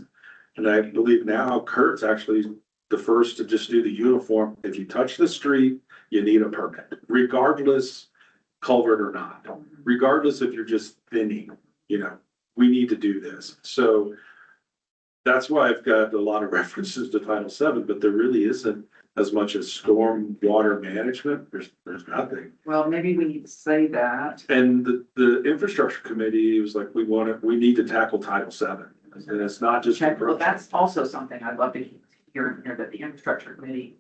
And I believe now Kurt's actually the first to just do the uniform. If you touch the street, you need a permit, regardless culvert or not, regardless if you're just thinning, we need to do this. So that's why I've got a lot of references to Title VII, but there really isn't as much as storm water management. There's nothing. Well, maybe we need to say that. And the infrastructure committee was like, we need to tackle Title VII. And it's not just. Okay, well, that's also something I'd love to hear in here, that the infrastructure committee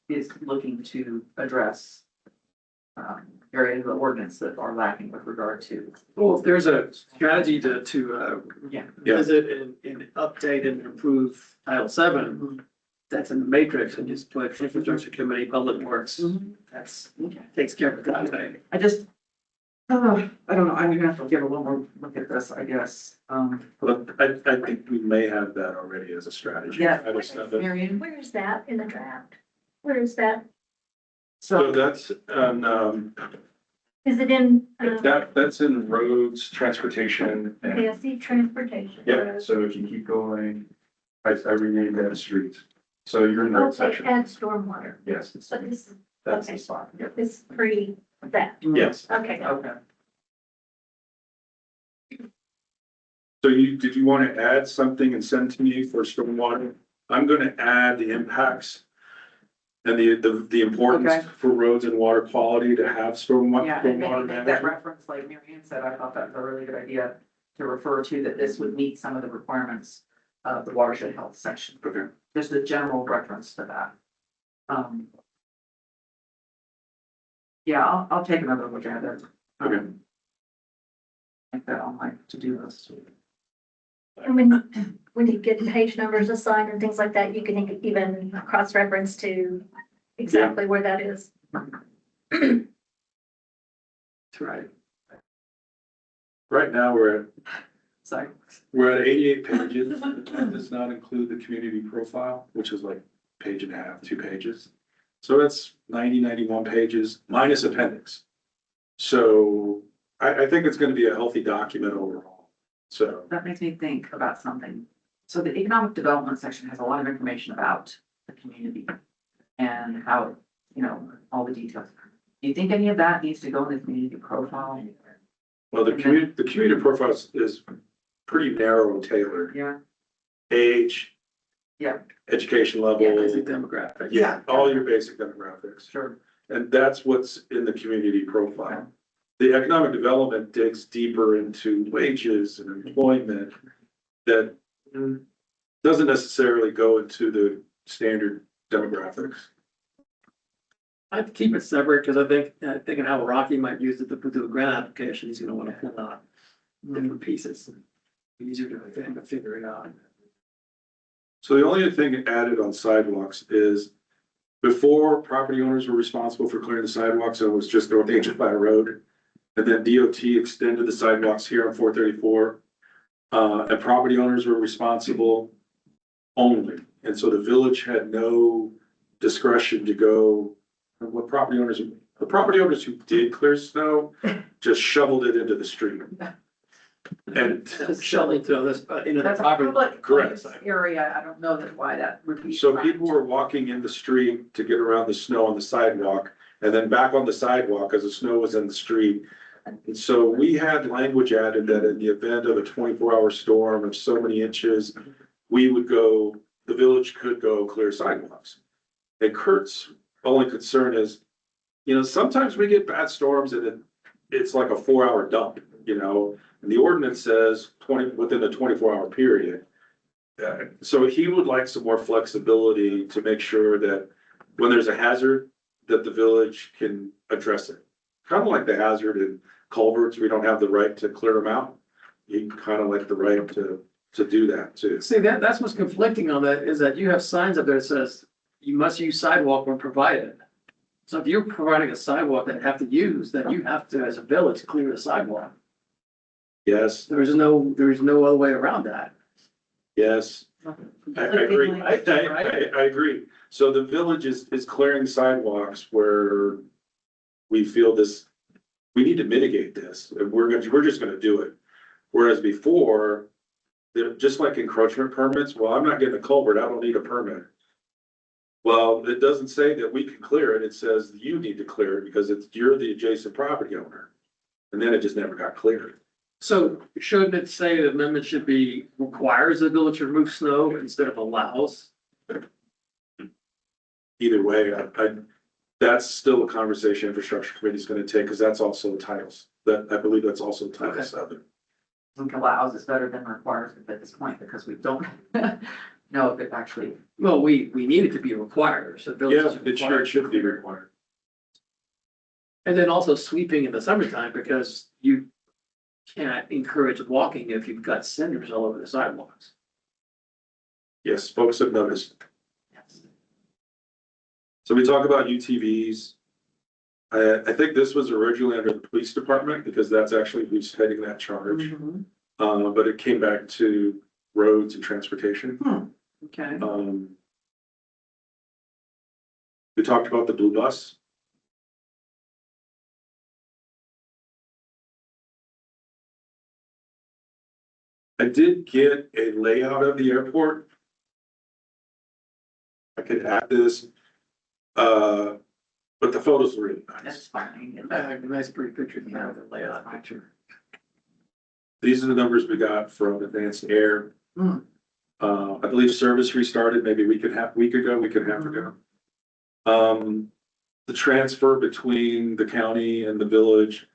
is looking to address areas of the ordinance that are lacking with regard to. well, if there's a strategy to Yeah. Yeah. visit and update and improve Title VII, that's in the matrix, and just put infrastructure committee, public works, that's, takes care of that. I just, I don't know, I'm gonna have to give a little more look at this, I guess. But I think we may have that already as a strategy. Yeah. Title VII. Marion? Where is that in the draft? Where is that? So So, that's, Is it in, That's in roads, transportation, okay, and, I see transportation. yeah, so if you keep going, I renamed that streets. So you're in that Okay, section, add stormwater, yes, but this, that's the okay. spot, yeah. this is pre that, yes. okay. okay, So did you want to add something and send to me for stormwater? I'm gonna add the impacts and the importance Okay. for roads and water quality to have stormwater yeah, and maybe stormwater make that management. reference, like Marion said, I thought that was a really good idea to refer to, that this would meet some of the requirements of the watershed health section. Okay. Just a general reference to that. Yeah, I'll take another look at it. Okay. Like that on my to-do list. And when you get page numbers assigned and things like that, you can even cross-reference to exactly where that is. That's right. Right now, we're Sorry. at 88 pages. That does not include the community profile, which is like page and a half, 2 pages. So that's 91 pages minus appendix. So I think it's gonna be a healthy document overall. So, That makes me think about something. So the economic development section has a lot of information about the community and how, all the details. Do you think any of that needs to go in the community profile? well, the community profile is pretty narrow and tailored. Yeah. Age. Yeah. Education level. Basic demographics. Yeah, all your basic demographics. Sure. And that's what's in the community profile. The economic development digs deeper into wages and employment that doesn't necessarily go into the standard demographics. I'd keep it separate, because I think, thinking how Rocky might use it to do a grant application, he's gonna wanna pull out different pieces. Easier to figure it out. So the only thing added on sidewalks is before property owners were responsible for clearing the sidewalks, so it was just North Ancient Fire Road. And then DOT extended the sidewalks here on 434. And property owners were responsible only. And so the village had no discretion to go, the property owners who did clear snow just shoveled it into the street. And Shelly to this, into the That's a property. public Correct. place area, I don't know that why that would be. so people were walking in the street to get around the snow on the sidewalk, and then back on the sidewalk as the snow was in the street. And so we had language added that in the event of a 24-hour storm of so many inches, we would go, the village could go clear sidewalks. And Kurt's only concern is, sometimes we get bad storms and it's like a 4-hour dump, and the ordinance says within a 24-hour period. So he would like some more flexibility to make sure that when there's a hazard, that the village can address it. Kind of like the hazard in culverts, we don't have the right to clear them out. You kind of like the right to do that too. See, that's what's conflicting on that, is that you have signs up there that says you must use sidewalk when provided. So if you're providing a sidewalk that you have to use, then you have to, as a village, clear the sidewalk. Yes, There's no other way around that. yes, I agree. I agree. So the village is clearing sidewalks where we feel we need to mitigate this. And we're just gonna do it. Whereas before, just like encroachment permits, well, I'm not getting a culvert, I don't need a permit. Well, it doesn't say that we can clear it. It says you need to clear it because you're the adjacent property owner. And then it just never got cleared. So shouldn't it say the amendment should be requires the village to remove snow instead of allows? Either way, that's still a conversation infrastructure committee is gonna take, because that's also titles, I believe that's also title Okay. 7. I think allows is better than requires at this point, because we don't know if it actually. Well, we need it to be required, so village Yeah, is it required. should be required. And then also sweeping in the summertime, because you can't encourage walking if you've got cinders all over the sidewalks. Yes, folks have noticed. Yes. So we talk about UTVs. I think this was originally under the police department because that's actually who's heading that charge. Mhm. But it came back to roads and transportation. Okay. We talked about the blue bus. I did get a layout of the airport. I could add this, but the photos are really That's nice. fine. Nice pretty picture, now the layout picture. These are the numbers we got from Advanced Air. Hmm. I believe service restarted maybe a week and a half ago. The transfer between the county and the village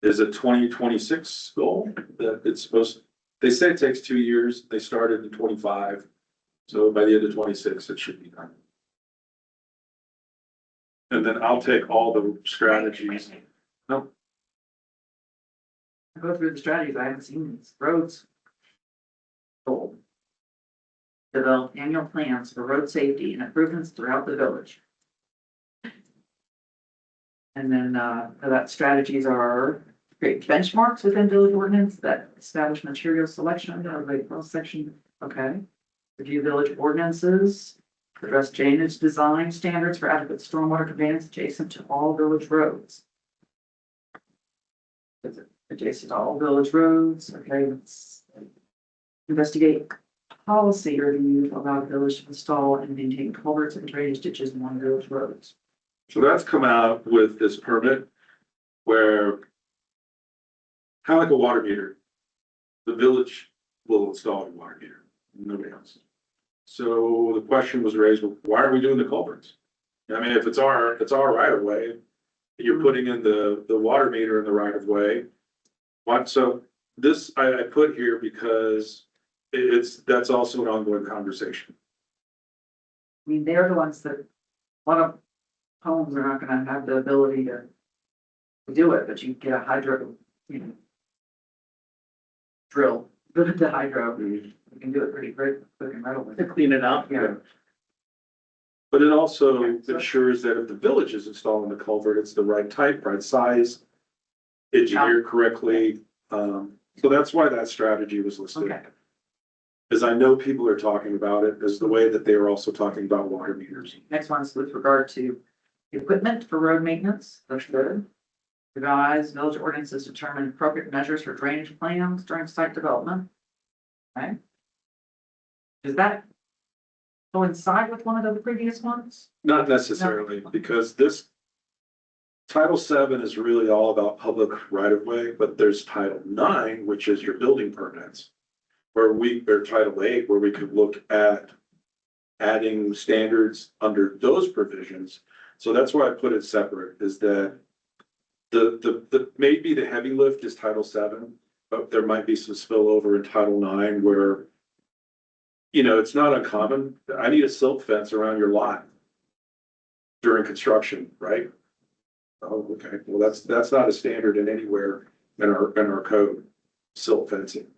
is a 2026 goal that it's they say it takes 2 years. They started in 25. So by the end of 26, it should be done. And then I'll take all the strategies. I go through the strategies, I haven't seen these roads. Goal. Develop annual plans for road safety and improvements throughout the village. And then, that strategies are create benchmarks within village ordinance that establish material selection, or the cross section, okay. Review village ordinances, address drainage design standards for adequate stormwater conveyance adjacent to all village roads. Adjacent to all village roads, okay, let's investigate policy review to allow the village to install and maintain culverts and drainage ditches along village roads. So that's come out with this permit where kind of like a water meter, the village will install a water meter, nobody else. So the question was raised, well, why are we doing the culverts? I mean, if it's our right of way, you're putting in the water meter in the right of way. So this I put here because that's also an ongoing conversation. I mean, they're the ones that, a lot of homes are not gonna have the ability to do it, but you get a hydro, drill, the hydro, you can do it pretty quick and readily. To clean it up. Yeah. But it also ensures that if the village is installing the culvert, it's the right type, right size, engineered correctly. So that's why that strategy was listed. Okay, Because I know people are talking about it as the way that they are also talking about water meters. next one is with regard to equipment for road maintenance, that's good. Revise village ordinances to determine appropriate measures for drainage plans during site development. Okay. Does that coincide with one of the previous ones? Not necessarily, because this Title VII is really all about public right of way, but there's Title IX, which is your building permits. Or Title VIII, where we could look at adding standards under those provisions. So that's why I put it separate, is that maybe the heavy lift is Title VII, but there might be some spillover in Title IX where, you know, it's not uncommon. I need a silk fence around your lot during construction, right? Oh, okay. Well, that's not a standard in anywhere in our code, silk fencing.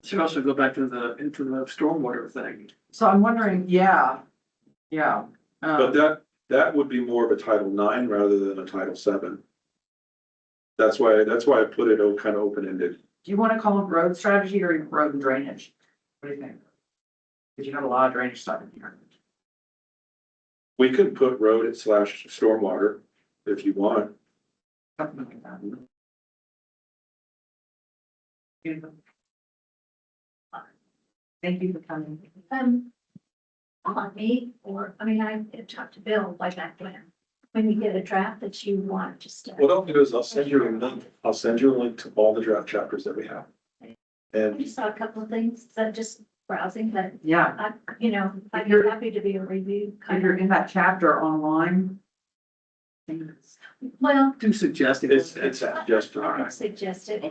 Should also go back to into the stormwater thing. So I'm wondering, yeah. But that would be more of a Title IX rather than a Title VII. That's why I put it kind of open-ended. Do you want to call it road strategy or road and drainage? What do you think? Because you have a lot of drainage stuff in here. We could put road / stormwater if you want. Something like that. Thank you for coming. On me, or, I mean, I talked to Bill way back when you get a draft that you want, just. What I'll do is I'll send you a link. I'll send you a link to all the draft chapters that we have. I And just saw a couple of things that just browsing, but Yeah, I, you know, I'd If be you're- happy to be a review. if you're in that chapter online. Well, Do suggest it. it's just, I would suggest it.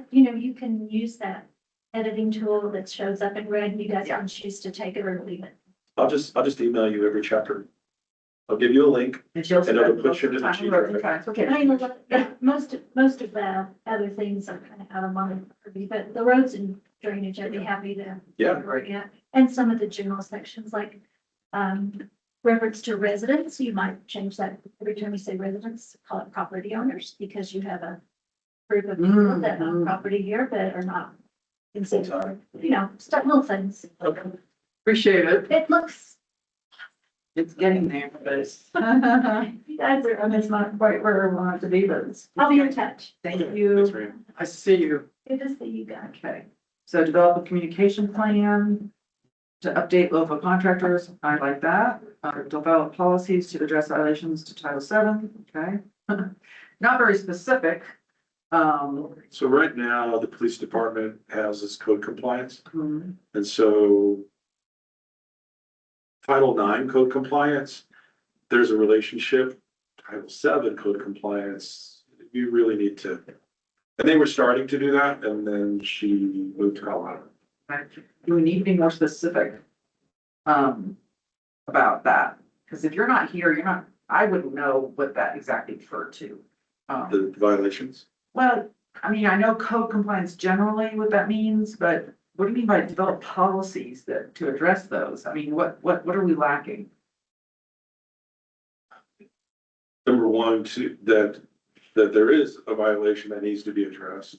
You know, you can use that editing tool that shows up in red, and you guys can choose to take it or leave it. I'll just email you every chapter. I'll give you a link. And she'll. And it'll put you in the Time, sheet, roads and right? tracks. Okay. I mean, most of the other things are kind of out of my purview, but the roads and drainage, I'd be happy to. Yeah. Right, yeah, and some of the general sections like, reference to residents, you might change that every time you say residents, call it property owners, because you have a group of people that own property here but are not considered, you know, stuff, little things. Appreciate it. It looks, It's getting there, but it's. you guys are, I mean, it's not quite where we want it to be, but it's. I'll be in touch. Thank Thanks, you. Ryan. I see you. Good to see you guys. Okay, so develop a communication plan to update local contractors. I like that. Develop policies to address violations to Title VII. Okay. Not very specific. So right now, the police department has this code compliance. hmm, And so Title IX code compliance, there's a relationship. Title VII code compliance, you really need to. And they were starting to do that, and then she moved to Colorado. right. Do we need to be more specific? About that? Because if you're not here, you're not, I wouldn't know what that exactly referred to. The violations. Well, I mean, I know code compliance generally what that means, but what do you mean by develop policies that, to address those? I mean, what are we lacking? Number one, that there is a violation that needs to be addressed.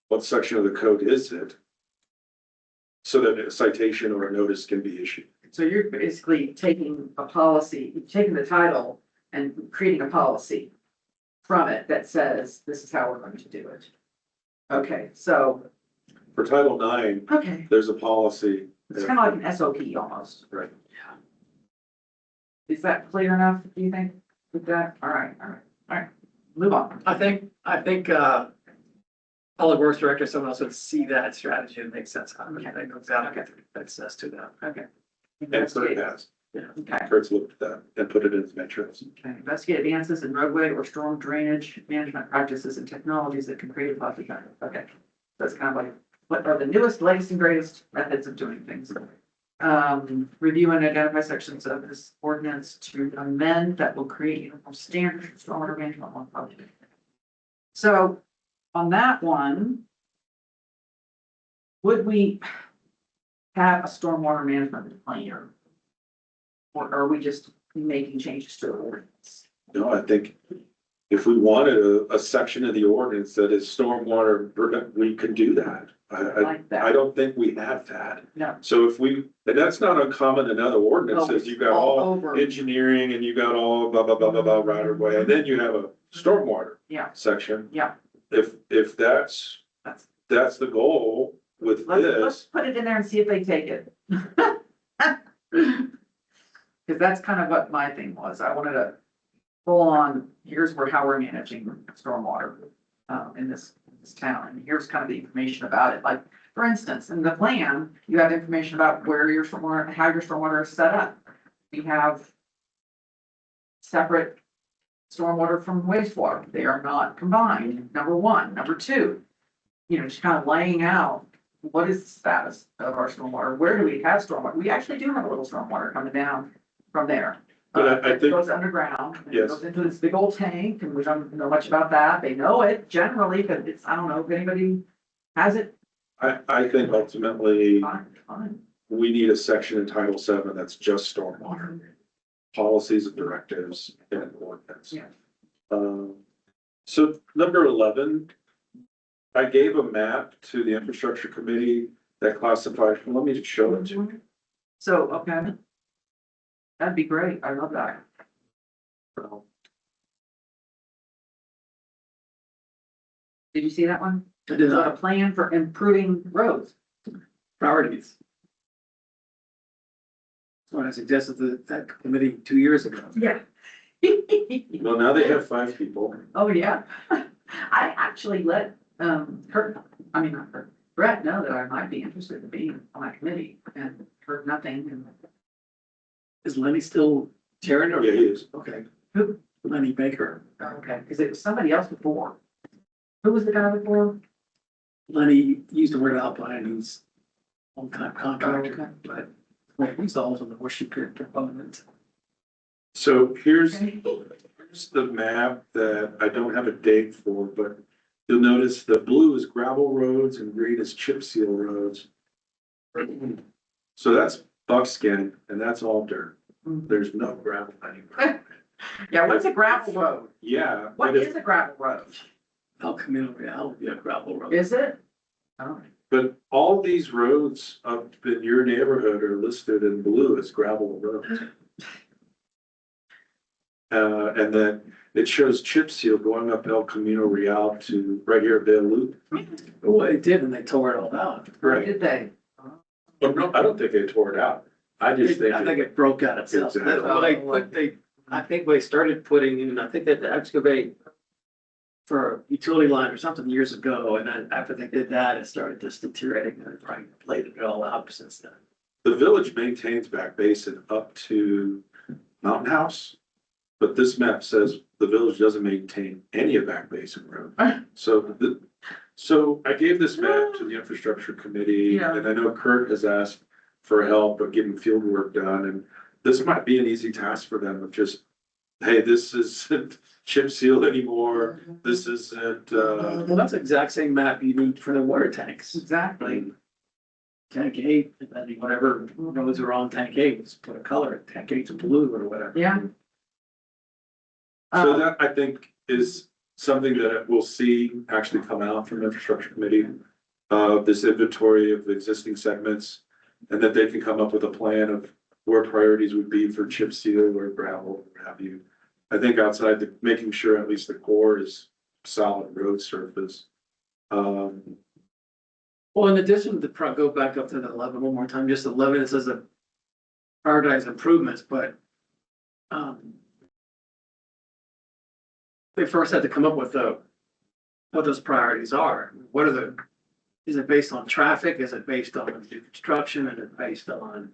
What section of the code is it? So that a citation or a notice can be issued. So you're basically taking a policy, taking the title and creating a policy from it that says, this is how we're going to do it. Okay, so, For Title IX, okay, there's a policy. it's kind of like an SOP almost. Right. Is that clear enough, do you think, with that? All right, move on. I think, Public Works Director, someone else would see that strategy and make sense. I mean, they know exactly what makes sense to them. Okay. And Kurt has. Okay. Kurt's looked at that and put it in his metrics. Okay, investigate advances in roadway or storm drainage management practices and technologies that can create a positive impact. Okay, that's kind of like, what are the newest, latest and greatest methods of doing things? Review and identify sections of this ordinance to amend that will create uniform standards for stormwater management on project. So, on that one, would we have a stormwater management plan? Or are we just making changes to the ordinance? No, I think if we wanted a section of the ordinance that is stormwater, we could do that. I like I that. don't think we have that. No. So if we, and that's not uncommon in other ordinances, you've got All all over. engineering and you got all blah, blah, blah, blah, blah, right of way, and then you have a stormwater Yeah, section. yeah. If that's That's, the goal with let's this, put it in there and see if they take it. Cause that's kind of what my thing was. I wanted to full on, here's how we're managing stormwater, in this town. And here's kind of the information about it. Like, for instance, in the plan, you have information about where your stormwater, how your stormwater is set up. We have separate stormwater from wastewater. They are not combined, number one. Number two, just kind of laying out what is the status of our stormwater? Where do we have stormwater? We actually do have a little stormwater coming down from there. But I It think- goes underground, and it Yes. goes into this big old tank, and we don't know much about that. They know it generally, but it's, I don't know if anybody has it. I think ultimately, Fine. we need a section in Title VII that's just stormwater. Policies and directives and ordinance. Yeah. So number 11, I gave a map to the infrastructure committee that classified, let me just show it to you. So, okay. That'd be great. I love that. Did you see that one? I did So a not, plan for improving roads. priorities. So I suggested that committee 2 years ago. Yeah. Well, now they have 5 people. Oh, yeah. I actually let, Kurt, I mean, not Kurt, Brett know that I might be interested in being on that committee and heard nothing. And Is Lenny still chairing or? Yeah, he is. Okay. Who? Lenny Baker. Okay, because it was somebody else before. Who was the guy before? Lenny used to work at Alpine, he's long-time Okay. contractor, but he's also the worship proponent. So here's the map that I don't have a date for, but you'll notice the blue is gravel roads and green is chip seal roads. So that's buckskin and that's all dirt. There's no gravel anywhere. Yeah, what's a gravel road? Yeah, What but if, is a gravel road? El Camino Real would be a gravel road. Is it? Oh, but all these roads up in your neighborhood are listed in blue as gravel roads. And then it shows chip seal going up El Camino Real to right here at Dale Loop. Well, they did, and they tore it all out. Right. did they? But no, I don't think they tore it out. I just think. I think it broke out itself. Exactly. Well, I think they started putting in, I think they had to excavate for a utility line or something years ago, and then after they did that, it started just deteriorating, and they probably laid it all out since then. The village maintains Back Basin up to Mountain House. But this map says the village doesn't maintain any of Back Basin Road. So I gave this map to the infrastructure committee, Yeah. and I know Kurt has asked for help of getting field work done, and this might be an easy task for them of just, hey, this isn't chip seal anymore, this isn't, Well, that's the exact same map you need for the water tanks. Exactly. Tank 8, and then whatever roads are on tank 8, just put a color, tank 8's blue or whatever. Yeah. so that I think is something that we'll see actually come out from infrastructure committee. This inventory of existing segments, and that they can come up with a plan of where priorities would be for chip seal or gravel, what have you. I think outside the, making sure at least the core is solid road surface. Well, in addition to go back up to the 11 one more time, just 11, it says that prioritize improvements, but they first had to come up with what those priorities are. What are is it based on traffic? Is it based on new construction? Is it based on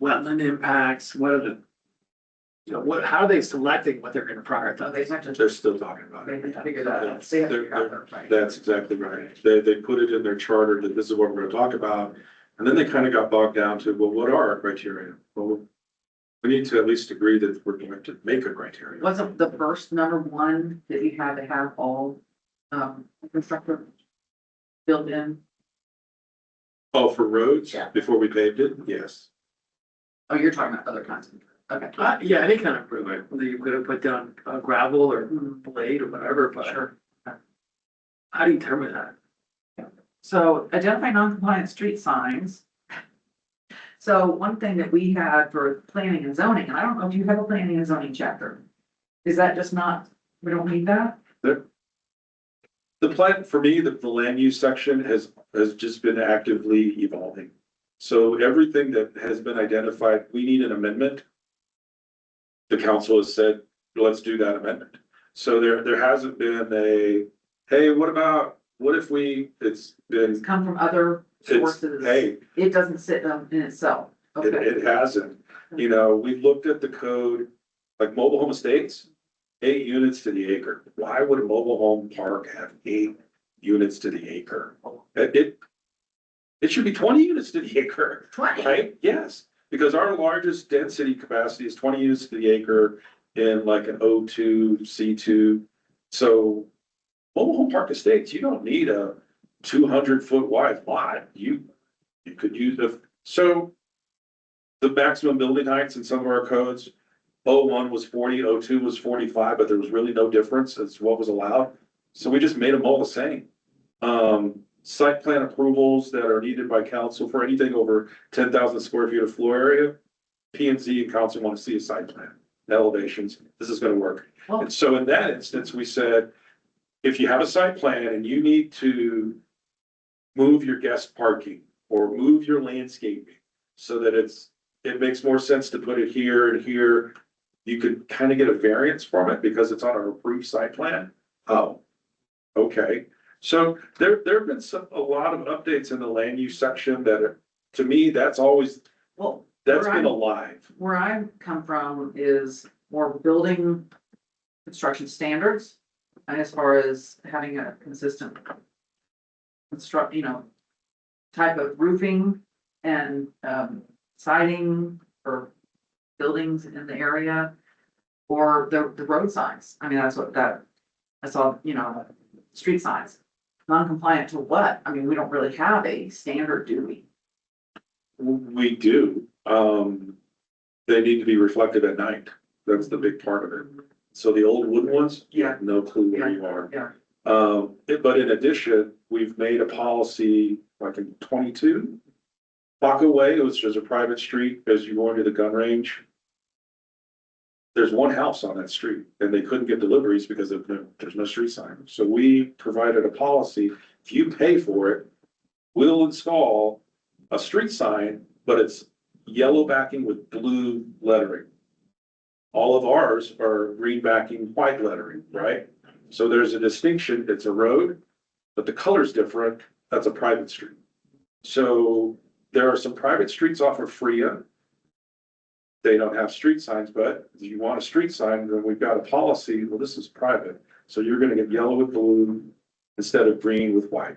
wetland impacts? What are how are they selecting what they're gonna They prioritize? have to, They're still talking about they it. have to figure that out. They have to figure out that, right. That's exactly right. They put it in their charter that this is what we're gonna talk about. And then they kind of got bogged down to, well, what are our criteria? Well, we need to at least agree that we're going to make a criteria. Wasn't the first number one that you had to have all, infrastructure built in? Oh, for roads, Yeah. before we paved it? Yes. Oh, you're talking about other kinds of, okay. Yeah, any kind of improvement, whether you could have put down gravel or blade or whatever, but Sure. how do you determine that? So identify non-compliant street signs. So one thing that we had for planning and zoning, and I don't know if you have a planning and zoning chapter. Is that just not, we don't need that? The plan, for me, the land use section has just been actively evolving. So everything that has been identified, we need an amendment. The council has said, let's do that amendment. So there hasn't been a, hey, what if we, it's It's been, come from other it's, sources. hey, It doesn't sit in itself. it, Okay. it hasn't. You know, we've looked at the code, like mobile home estates, 8 units to the acre. Why would a mobile home park have 8 units to the acre? It should be 20 units to the acre, 20. right? Yes, because our largest density capacity is 20 units to the acre in like an O2, C2. So mobile home park estates, you don't need a 200-foot wide lot. You could use so the maximum building heights in some of our codes, O1 was 40, O2 was 45, but there was really no difference as what was allowed. So we just made them all the same. Site plan approvals that are needed by council for anything over 10,000 square feet of floor area. P and Z and council want to see a site plan, elevations, this is gonna work. Well- And so in that instance, we said, if you have a site plan and you need to move your guest parking or move your landscaping so that it makes more sense to put it here and here, you could kind of get a variance from it because it's on an approved site plan. Oh, okay. So there have been a lot of updates in the land use section that are, to me, that's Well, been where alive. I come from is more building construction standards. And as far as having a consistent type of roofing and siding for buildings in the area. Or the road signs. I mean, that's all, street signs. Non-compliant to what? I mean, we don't really have a standard, do we? We do. They need to be reflected at night. That's the big part of it. So the old wooden ones, you have no clue where you are. Yeah. But in addition, we've made a policy like in 22. Baca Way, which is a private street as you go into the gun range. There's one house on that street and they couldn't get deliveries because there's no street sign. So we provided a policy, if you pay for it, we'll install a street sign, but it's yellow backing with blue lettering. All of ours are green backing, white lettering, right? So there's a distinction, it's a road, but the color's different, that's a private street. So there are some private streets off of Freya. They don't have street signs, but if you want a street sign, then we've got a policy, well, this is private. So you're gonna get yellow with blue instead of green with white.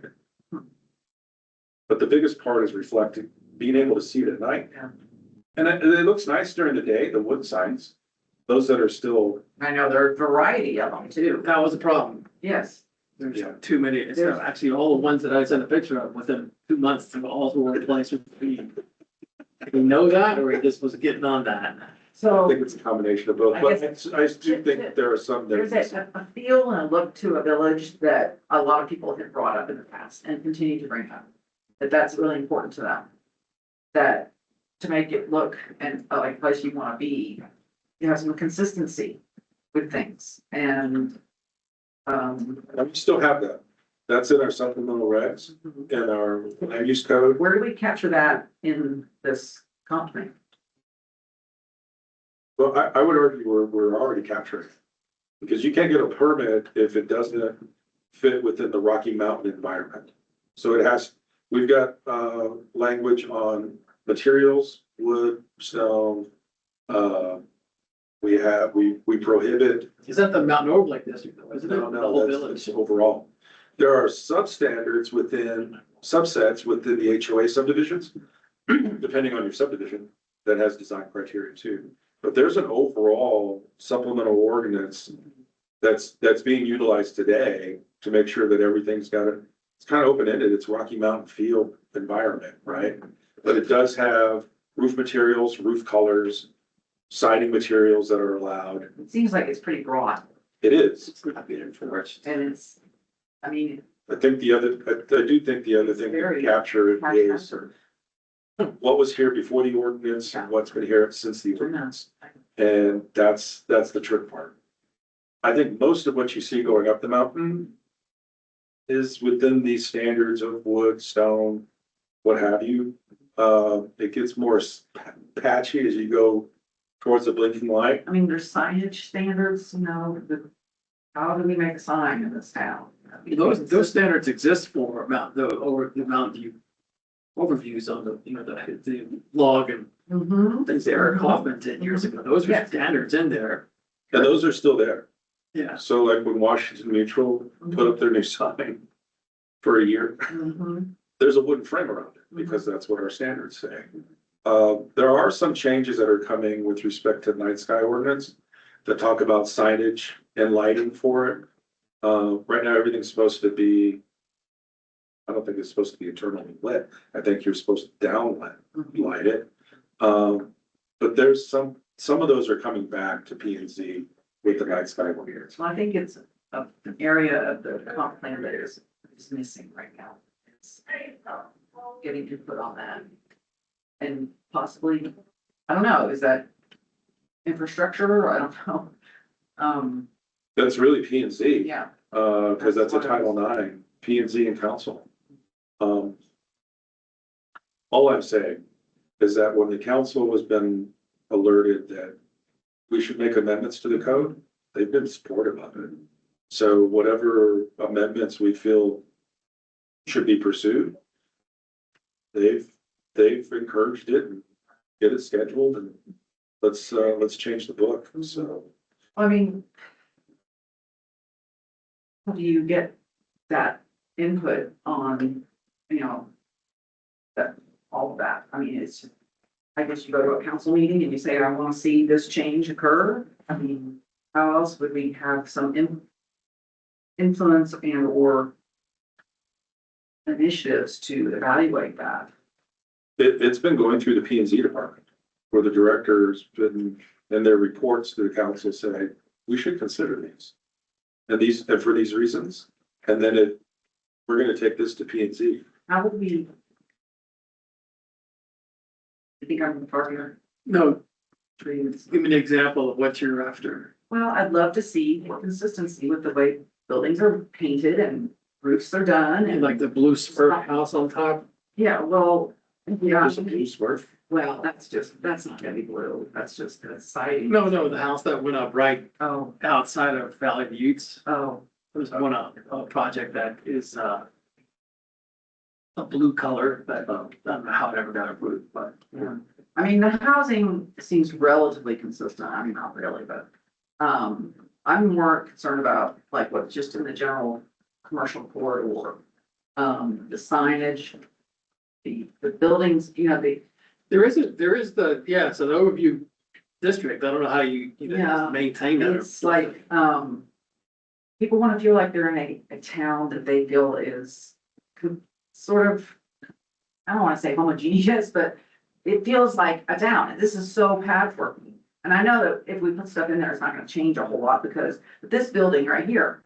But the biggest part is reflecting, being able to see it at night. Yeah. And it looks nice during the day, the wood signs, those that are still, I know there are a variety of them too. That was a problem. Yes. There's Yeah. too many. It's not actually all the ones that I sent a picture of within 2 months, they all were replaced with green. We know that, or he just was getting on that. I So think it's a combination of both, I but guess- I do think there are some there's that. a feel and a look to a village that a lot of people have brought up in the past and continue to bring up. That's really important to them. That to make it look and like a place you want to be, you have some consistency with things and. We still have that. That's in our supplemental regs and our land use code. Where do we capture that in this comp plan? Well, I would argue we're already capturing. it. Because you can't get a permit if it doesn't fit within the Rocky Mountain environment. So we've got, language on materials, wood, stone. We prohibit. Is that the Mountain Overlake District though, isn't it? No, The whole no, village. that's overall. There are subsets within the HOA subdivisions, depending on your subdivision, that has design criteria too. But there's an overall supplemental ordinance that's being utilized today to make sure that everything's it's kind of open-ended, it's Rocky Mountain field environment, right? But it does have roof materials, roof colors, siding materials that are allowed. It seems like it's pretty broad It is. It's not being enforced. and it's, I mean, I think the other, I do think the other thing to Very capture high is factor. what was here before the ordinance and what's been here since the ordinance. And that's the trick part. I think most of what you see going up the mountain is within these standards of wood, stone, what have you. It gets more patchy as you go towards the blinking light. I mean, there's signage standards, how do we make a sign in this town? Those standards exist for over the Mountain View overviews on the log and Mhm. things that Eric Hoffman did years ago. Those are Yes. standards in there. And those are still there. Yeah. So like when Washington Mutual put up their new sign for a year, Mhm. there's a wooden frame around it because that's what our standards say. There are some changes that are coming with respect to night sky ordinance that talk about signage and lighting for it. Right now, everything's supposed to be, I don't think it's supposed to be internally lit. I think you're supposed to light it. But there's some of those are coming back to P and Z with the night sky ordinance. So I think it's an area of the comp plan that is missing right now. It's getting input on that. And possibly, I don't know, is that infrastructure? I don't know. That's really P and Z. Yeah, Because that's a Title IX, P and Z and council. All I'm saying is that when the council has been alerted that we should make amendments to the code, they've been supportive of it. So whatever amendments we feel should be pursued, they've encouraged it and get it scheduled and let's change the book. So I mean, how do you get that input on, that, all of that? I mean, I guess you go to a council meeting and you say, I want to see this change occur. I mean, how else would we have some influence and or initiatives to evaluate that? it's been going through the P and Z department where the director's been in their reports to the council say, we should consider these. And for these reasons, and then we're gonna take this to P and Z. How would we? I think I'm a partner. No, Trees. give me an example of what you're after. Well, I'd love to see more consistency with the way buildings are painted and roofs are done and Like the blue Smurf house on top. yeah, well, yeah, There's a blue Smurf. well, that's not gonna be blue. That's just a siding. No, the house that went up right Oh, outside of Valley Buttes. oh, There's a project that is, a blue color, but I don't know how it ever got approved, but. yeah. I mean, the housing seems relatively consistent. I mean, not really, but, I'm more concerned about like what's just in the general commercial corridor. The signage, the buildings, There is so the overview district, I don't know how you Yeah. maintain that. it's like, people want to feel like they're in a town that they feel is sort of, I don't want to say homogeneous, but it feels like a town. And this is so patchworky. And I know that if we put stuff in there, it's not going to change a whole lot because this building right here,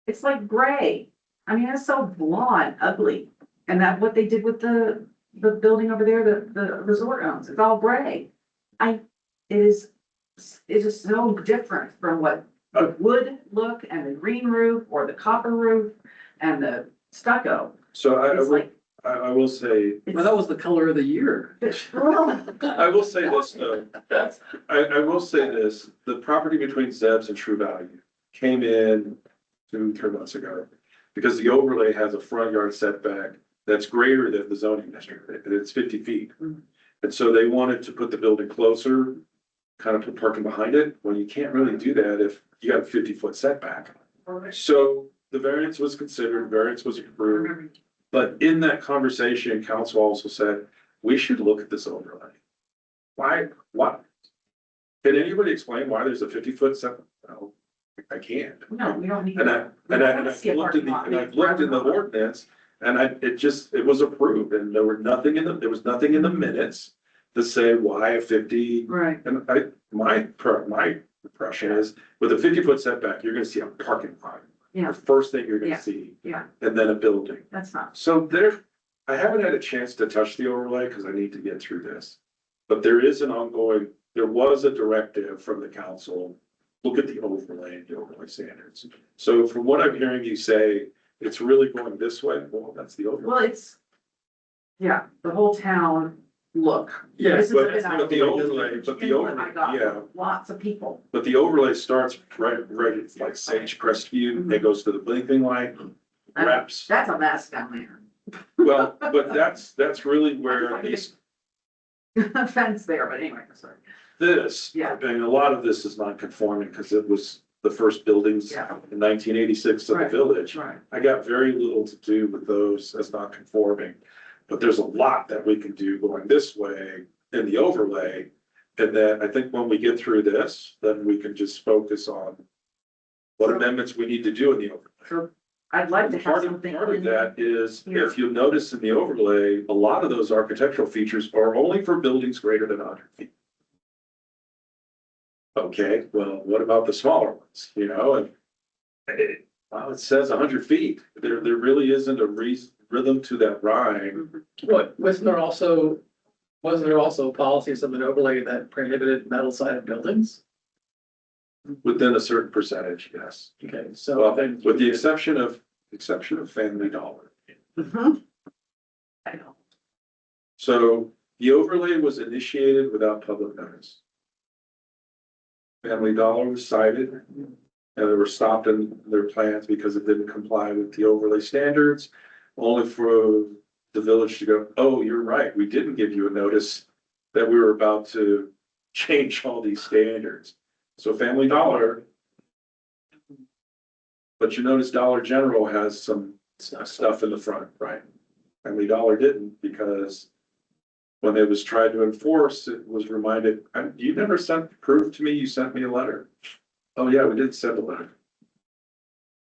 it's like gray. I mean, it's so blonde, ugly. And that what they did with the building over there, the resort owns, it's all gray. It is so different from what the wood look and the green roof or the copper roof and the stucco. So It's like, I will say, Well, that was the color of the year. I will say this though. I will say this, the property between Zeb's and True Value came in 2-3 months ago. Because the overlay has a front yard setback that's greater than the zoning district, it's 50 feet. Mhm. And so they wanted to put the building closer, kind of put parking behind it, well, you can't really do that if you got a 50-foot setback. So the variance was considered, variance was approved. But in that conversation, council also said, we should look at this overlay. Why? Can anybody explain why there's a 50-foot setback? No, I can't. No, we don't need. And I've looked in the ordinance and it was approved and there was nothing in the minutes to say why a 50. Right. And my impression is with a 50-foot setback, you're gonna see a parking lot. Yeah. the first thing you're gonna Yeah. see, Yeah, and then a building. that's not, So there, I haven't had a chance to touch the overlay because I need to get through this. But there is an ongoing, there was a directive from the council, look at the overlay and the overlay standards. So from what I'm hearing you say, it's really going this way, well, that's the overlay. well, it's, yeah, the whole town look. Yeah, This is a But bit but the overlay, but the input overlay, I got yeah, from lots of people. but the overlay starts right, it's like Sage Crestview, it goes to the blinking light, wraps. That's a mess down there. Well, but that's really where these, Fence there, but anyway, sorry. this, Yeah. and a lot of this is non-conforming because it was the first buildings Yeah. in 1986 of the Right. village. Right. I got very little to do with those as non-conforming, but there's a lot that we can do going this way in the overlay. And then I think when we get through this, then we can just focus on what amendments we need to do in the overlay. So I'd like to have Part something. of in- that is, here. if you'll notice in the overlay, a lot of those architectural features are only for buildings greater than 100 feet. Okay, well, what about the smaller ones, you know, and well, it says 100 feet, there really isn't a rhythm to that rhyme. What, wasn't there also policies of an overlay that prohibited metal sided buildings? Within a certain percentage, yes. Okay, so Well, then. with the exception of Family Dollar. Mhm. I know. So the overlay was initiated without public notice. Family Dollar was cited and they were stopped in their plans because it didn't comply with the overlay standards. Only for the village to go, oh, you're right, we didn't give you a notice that we were about to change all these standards. So Family Dollar. But you notice Dollar General has some stuff in the front, right? Family Dollar didn't because when it was tried to enforce, it was reminded, you never sent proof to me, you sent me a letter. Oh, yeah, we did send a letter.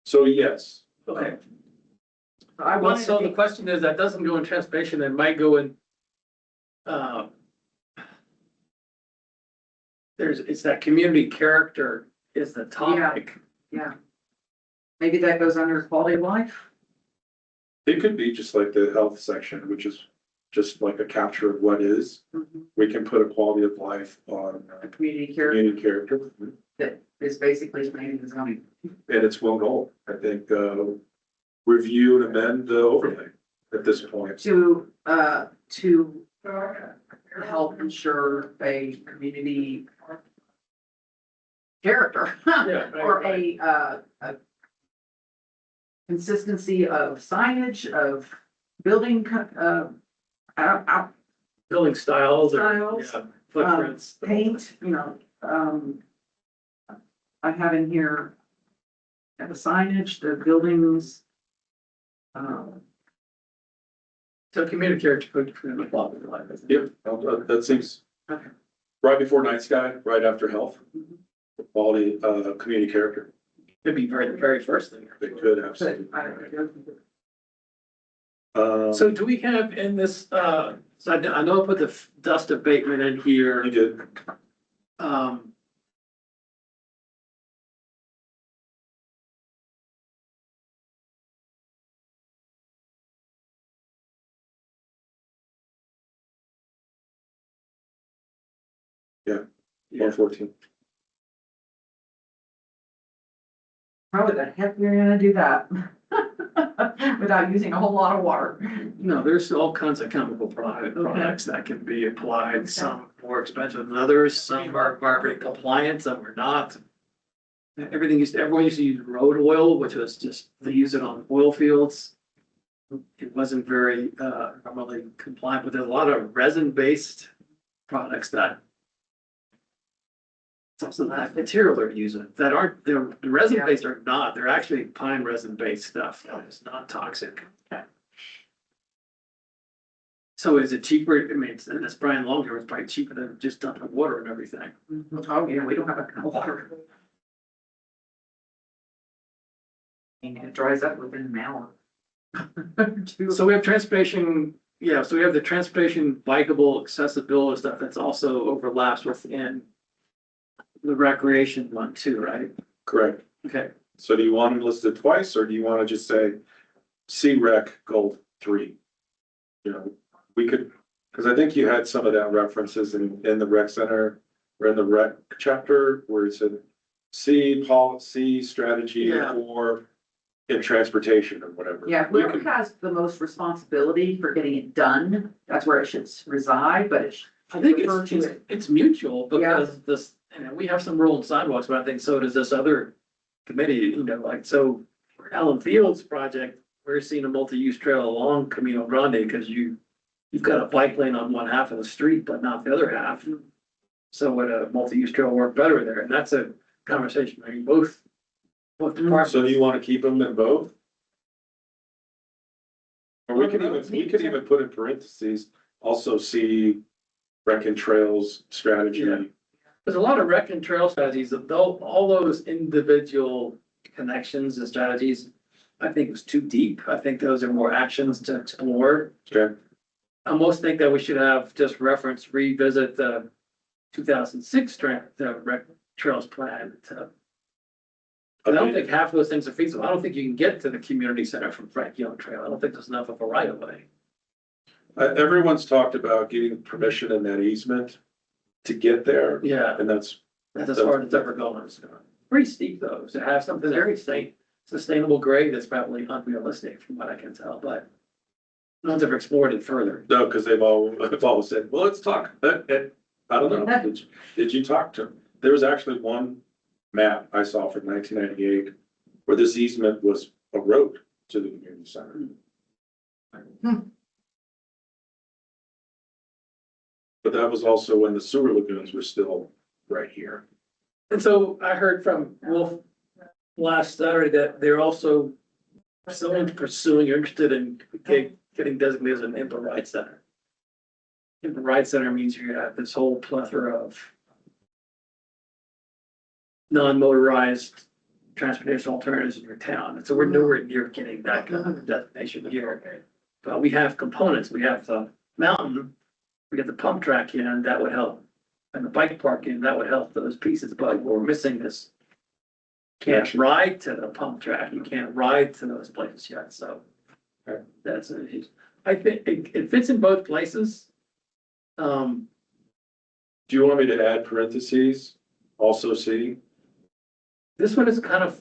So yes, Okay, I well, wanted so to the be, question is, that doesn't go in transportation, it might go in. It's that community character is the topic. yeah. Maybe that goes under quality of life? it could be just like the health section, which is just like a capture of what is. Mhm. We can put a quality of life on The community care community character, that is basically planning and zoning. and it's well known. I think, review and amend the overlay at this point. To help ensure a community character. Yeah, right, Or right. a consistency of signage, of building, Building styles. Styles, Yeah, footprints. paint, you know, I have in here the signage, the buildings. So community character could be quality of life. isn't it? Yep, that seems Okay. right before night sky, right after health, Mhm. quality, community character. Could be very, very first thing. It could absolutely. So do we have in this, so I know I put the dust abatement in here. You did, Um. Yeah. Yeah, 114. How the heck you're gonna do that? Without using a whole lot of water. no, there's all kinds of chemical products that can be applied, some more expensive than others, some are environmentally compliant, some are not. Everyone used to use road oil, which was just, they use it on oil fields. It wasn't very, normally compliant, but there's a lot of resin-based products that. So that material they're using, that aren't, the resin-based are not, they're actually pine resin-based stuff, that is not toxic. So is it cheaper? I mean, and it's Brian long term, it's probably cheaper than just dumping water and everything. Oh, yeah, we don't have a water. And it dries up within an hour. So we have transportation, yeah, so we have the transportation, bikeable, accessibility stuff that's also overlaps within the recreation one too, right? correct. Okay, So do you want them listed twice, or do you wanna just say C-Rec goal 3? You know, we could, cause I think you had some of that references in the rec center, or in the rec chapter, where it said C policy strategy Yeah. or in transportation or whatever. Yeah, We whoever could- has the most responsibility for getting it done, that's where it should reside, but it should. I think refer to it's, it. it's mutual because this, you know, we have some role in sidewalks, but I think so does this other committee, you know, like, so for Allen Fields project, we're seeing a multi-use trail along Camino Grande because you've got a bike lane on one half of the street, but not the other half. So would a multi-use trail work better there? And that's a conversation, I mean, both departments. So do you wanna keep them in both? Or we could even put in parentheses, also see rec and trails strategy. Yeah. There's a lot of rec and trail strategies, though, all those individual connections and strategies, I think was too deep. I think those are more actions to explore. Okay, I almost think that we should have just revisit the 2006 the rec trails plan to. I don't think half of those things are feasible. I don't think you can get to the community center from Frank Young Trail. I don't think there's enough of a right of way. everyone's talked about getting permission in that easement to get there, Yeah, and that's, that's as far as it's ever going. It's pretty steep though, to have something very sustainable grade that's probably unrealistic from what I can tell, but no one's ever explored it further. no, cause they've always said, well, let's talk. I don't know, did you talk to them? There was actually one map I saw from 1998 where this easement was a road to the community center. But that was also when the sewer lagoons were still right here. And so I heard from Wolf last Saturday that they're also pursuing, or interested in getting designated as an IMPA ride center. IMPA ride center means you have this whole plethora of non-motorized transportation alternatives in your town. And so we're nowhere near getting that kind of designation here. But we have components. We have the mountain, we get the pump track in, that would help. And the bike park in, that would help those pieces, but we're missing this. Can't ride to the pump track, you can't ride to those places yet, so. Okay. That's I think it fits in both places. Do you want me to add parentheses, also see This one is kind of,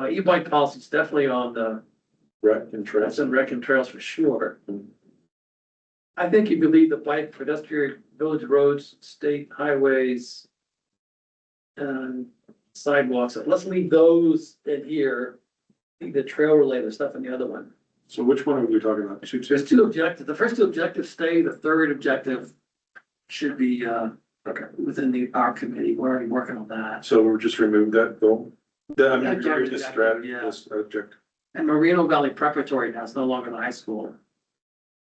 e-bike policy is definitely on the, rec and that's trails? in rec and trails for sure. I think if you leave the bike, pedestrian, village roads, state highways. And sidewalks, let's leave those in here, leave the trail related stuff in the other one. So which one are we talking about? There's two objectives, the first two objectives stay, the third objective should be, Okay, within our committee, we're already working on that. so we'll just remove that goal? I mean, Objective, remove this strategy, yeah. this object, And Moreno Valley Preparatory now, it's no longer the high school,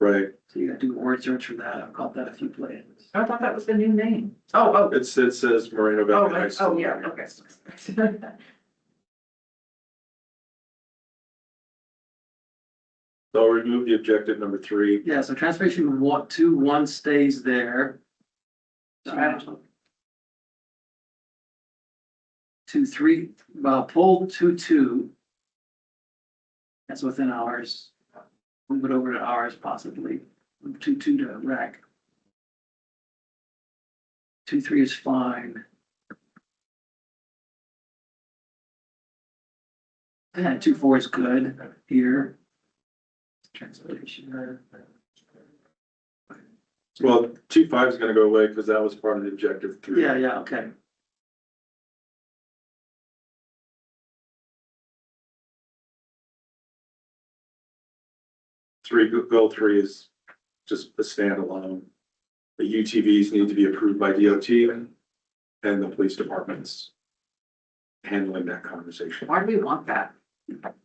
right? so you gotta do a word search for that, I've caught that a few places. I thought that was the new name. Oh, It says Moreno oh, Valley High oh, School. oh, yeah, okay. So I'll remove the objective number 3. Yeah, so transportation 1 stays there. Strategy. 2, 3, pull 2. That's within ours. Move it over to ours possibly. Move 2 to rec. 2, 3 is fine. And 2, 4 is good here. Transportation. Well, 2.5 is gonna go away because that was part of the objective 3. Yeah, okay. Goal 3 is just a standalone. The UTVs need to be approved by DOT and the police departments handling that conversation. Why do we want that?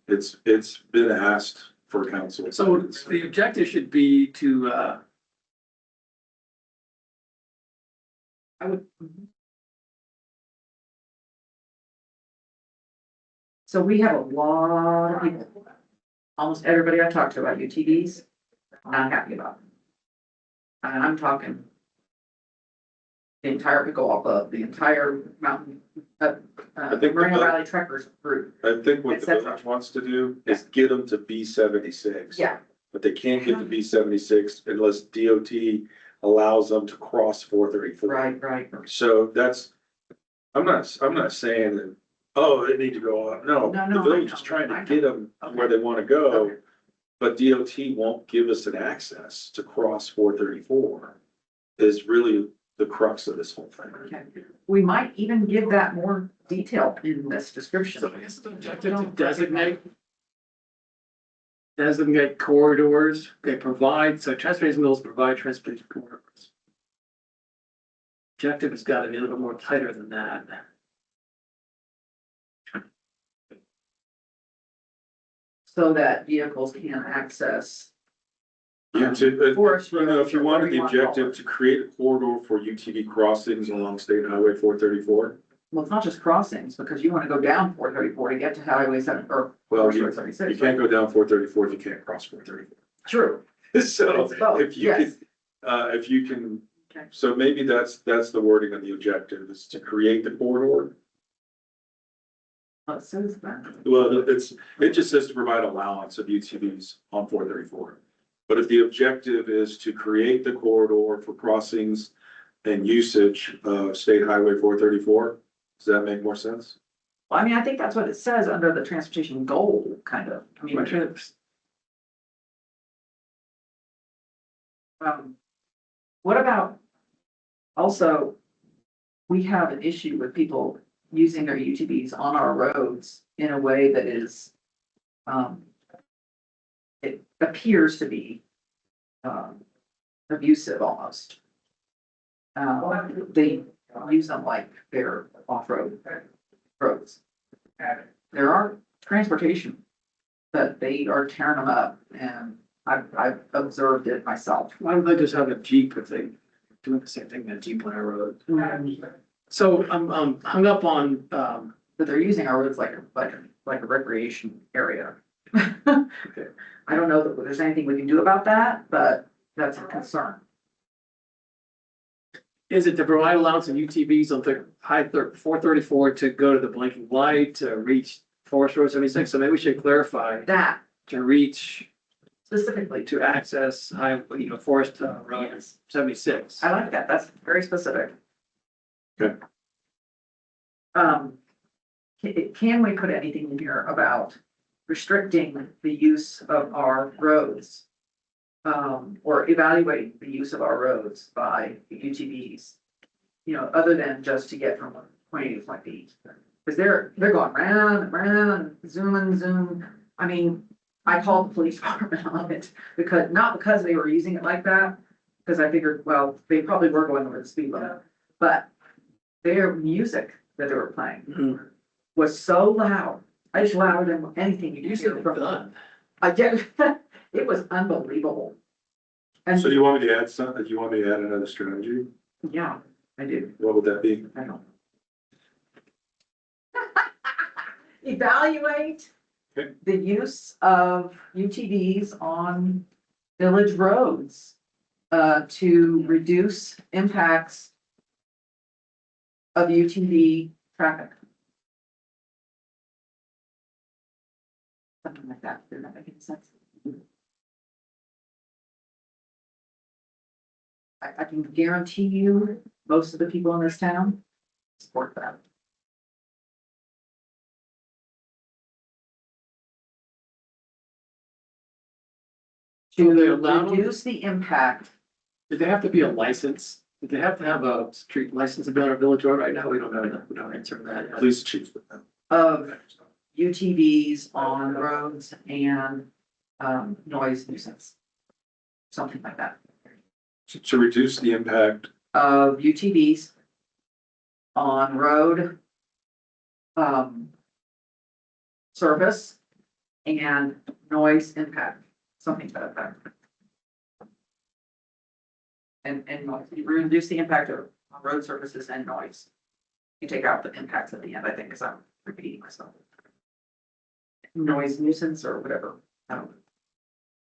It's been asked for council. So the objective should be to, I would. So we have a lot of people, almost everybody I talked to about UTVs, not happy about them. And I'm talking The entire, we go off of the entire mountain, I think Moreno the- Valley Trekkers route. I think what Et the cetera. village wants to do is get them to B-76. Yeah, But they can't get to B-76 unless DOT allows them to cross 434. right. So that's, I'm not saying that, oh, they need to go up. No, No, the no, village I is know, trying I to know. get them Okay. where they want to go. Okay. But DOT won't give us an access to cross 434 is really the crux of this whole thing. Okay. We might even give that more detail in this description. So is the objective to designate corridors, they provide, so transportation mills provide transportation corridors. Objective has got to be a little more tighter than that. So that vehicles can access. If Forest you roads wanted or whatever the you wanna call objective it. to create a corridor for UTV crossings along State Highway 434, Well, it's not just crossings, because you wanna go down 434 to get to Highway 7, or well, you 76. can't go down 434 if you can't cross 434. True. So It's both, if you yes. if you can, Okay. so maybe that's the wording of the objective is to create the corridor. Well, it says that. Well, it just says to provide allowance of UTVs on 434. But if the objective is to create the corridor for crossings and usage of State Highway 434, does that make more sense? Well, I mean, I think that's what it says under the transportation goal, kind of. I mean, what about, also, we have an issue with people using their UTVs on our roads in a way that is, it appears to be, abusive almost. They use them like they're off-road roads. There are transportation, but they are tearing them up, and I've observed it myself. Why don't they just have a Jeep if they doing the same thing that Jeep on our road? So I'm hung up on, But they're using our roads like a recreation area. I don't know that there's anything we can do about that, but that's a concern. is it to provide allowance of UTVs on the high 434 to go to the blinking light, to reach Forest Road 76? So maybe we should clarify That to reach, specifically, to access Forest Road Yes. 76. I like that, that's very specific. Okay. Can we put anything in here about restricting the use of our roads? Or evaluating the use of our roads by UTVs? You know, other than just to get from point A to point B. Because they're going round and round, zoom and zoom. I mean, I called the police department on it not because they were using it like that. Because I figured, well, they probably were going over the speed limit, but their music that they were playing Mhm. was so loud. I just louder than anything you could Usually hear they're from. done. I get, it was unbelievable. And So do you want me to add something? Do you want me to add another strategy? yeah, I do, What would that be? I know. Evaluate Okay. the use of UTVs on village roads to reduce impacts of UTV traffic. Something like that, does that make any sense? I can guarantee you, most of the people in this town support that. So they To allow them? reduce the impact, Did they have to be a license? Did they have to have a street license to be on our village road right now? We don't know that. We don't answer that. Police chief. of UTVs on roads and noise nuisance. Something like that, To reduce the impact, of UTVs on road surface and noise impact, something to that effect. And noise, you reduce the impact of road surfaces and noise. You take out the impacts at the end, I think, because I'm repeating myself. Noise nuisance or whatever, I don't know.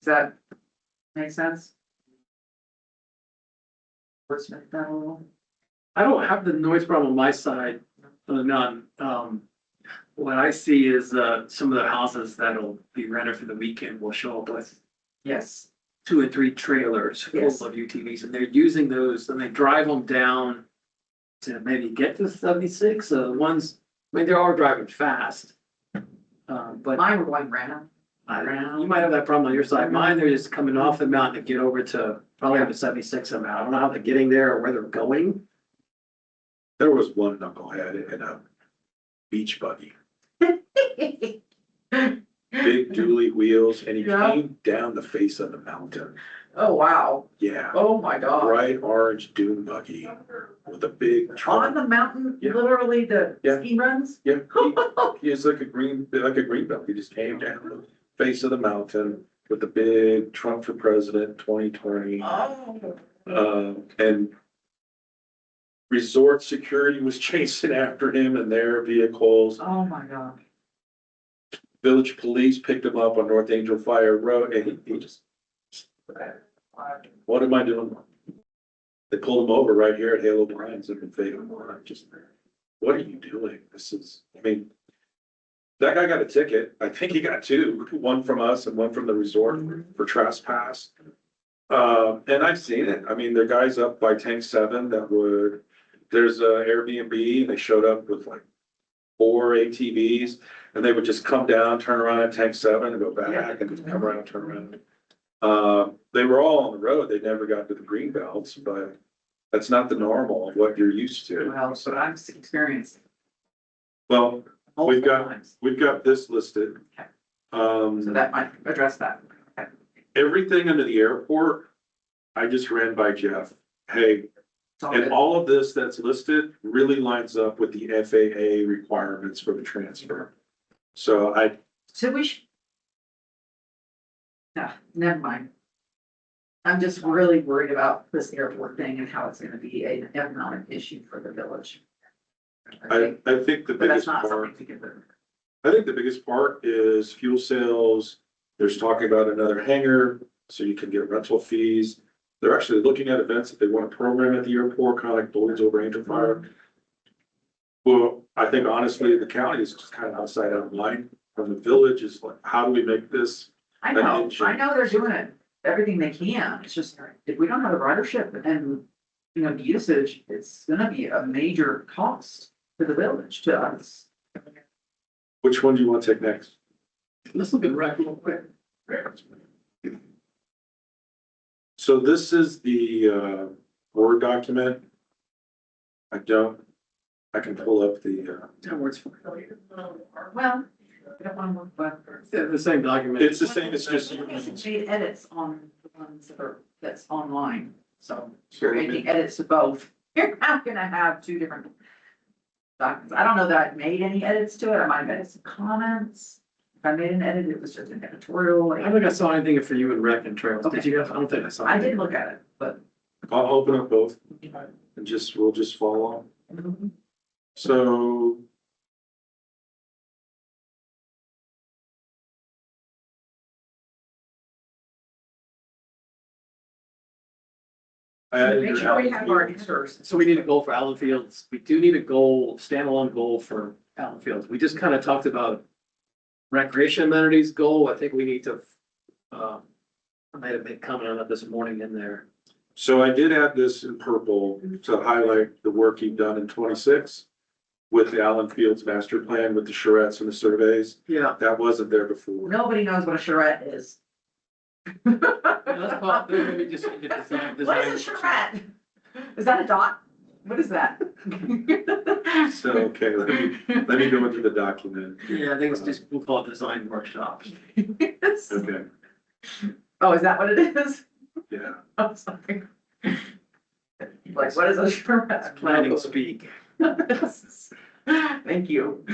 Does that make sense? Wordsmith that a little? I don't have the noise problem on my side, none. What I see is, some of the houses that'll be rented for the weekend will show up with Yes, 2 or 3 trailers full Yes. of UTVs, and they're using those, and they drive them down to maybe get to 76, ones, I mean, they're all driving fast. But mine were going random. you might have that problem on your side. Mine, they're just coming off the mountain to get over to probably up to 76 somehow. I don't know how they're getting there or where they're going. There was one knucklehead in a beach buggy, big dually wheels, and he Yeah. came down the face of the mountain. Oh, wow. Yeah, Oh, my God. bright orange dune buggy with a big On trunk. the mountain, Yeah. literally the Yeah. ski runs? Yeah, he is like a green belt. He just came down the face of the mountain with a big Trump for president 2020. Oh. And resort security was chasing after him in their vehicles. Oh, my God. Village police picked him up on North Angel Fire Road and he just, what am I doing? They pulled him over right here at Halo Bryant's in Fayetteville. I'm just, what are you doing? This is, I mean, that guy got a ticket. I think he got 2, one from us and one from the resort for trespass. And I've seen it. I mean, there are guys up by Tank 7 that would, there's a Airbnb, and they showed up with like 4 ATVs, and they would just come down, turn around at Tank 7 and go back and come around, turn around. They were all on the road. They never got to the green belts, but that's not the normal of what you're used to. Well, but I've experienced Well, multiple got- times, we've got this listed. Okay. so Um, that might address that. everything under the airport, I just ran by Jeff. Hey, It's all and good. all of this that's listed really lines up with the FAA requirements for the transfer. So So we should. No, never mind. I'm just really worried about this airport thing and how it's gonna be an economic issue for the village. I think the But that's biggest not part, something to give them. I think the biggest part is fuel sales. There's talking about another hangar, so you can get rental fees. They're actually looking at events that they want to program at the airport, kind of like Bulls over Angel Fire. Well, I think honestly, the county is just kind of outside out of line from the village is like, how do we make this? I know they're doing it, everything they can, it's just, if we don't have the ridership and, you know, the usage, it's gonna be a major cost to the village, to us. Which one do you want to take next? Let's look at rec real quick. So this is the Word document. I can pull up the, That works. Well, I don't wanna look, but. The same document. it's the same, it's just. Made edits on the ones that are, that's online, so if you're making edits to both, you're not gonna have 2 different documents. I don't know that I made any edits to it, I might have made some comments. If I made an edit, it was just an editorial, I don't like, think I saw anything for you in rec and trails. Did Okay. you? I don't think I saw. I did anything. look at it, but. I'll open up both and we'll just follow. So. I added Make your sure we have our Allen Fields. answers. So we need a goal for Allen Fields. We do need a goal, standalone goal for Allen Fields. We just kind of talked about recreation amenities goal. I think we need to, I might have made comment on that this morning in there. So I did add this in purple to highlight the work you've done in 26 with the Allen Fields master plan with the charrettes and the surveys. Yeah. That wasn't there before. Nobody knows what a charrette is. Let's call it, maybe just need to design. What is a charrette? Is that a dot? What is that? So, okay, let me go into the document. Yeah, I think it's just, we'll call it design workshops. Okay, Oh, is that what it is? yeah. I'm sorry. Like, what is a charrette? Planning speak. Thank you.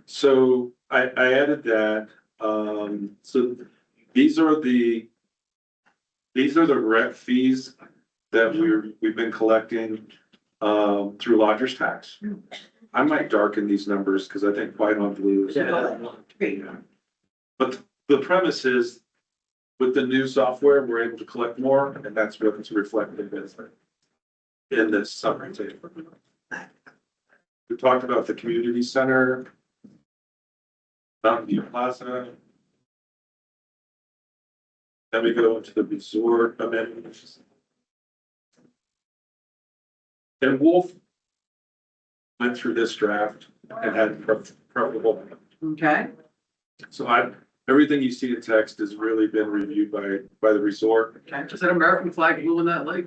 So I added that, so these are the rec fees that we've been collecting, through lodger's tax. I might darken these numbers because I think white on blue is. Great. But the premise is, with the new software, we're able to collect more, and that's what's reflected in this summary table. We talked about the community center. Mountain View Plaza. Then we go into the resort amenities. And Wolf went through this draft and had preferable. Okay, So everything you see in text has really been reviewed by the resort. okay. Is that American flag blue in that lake?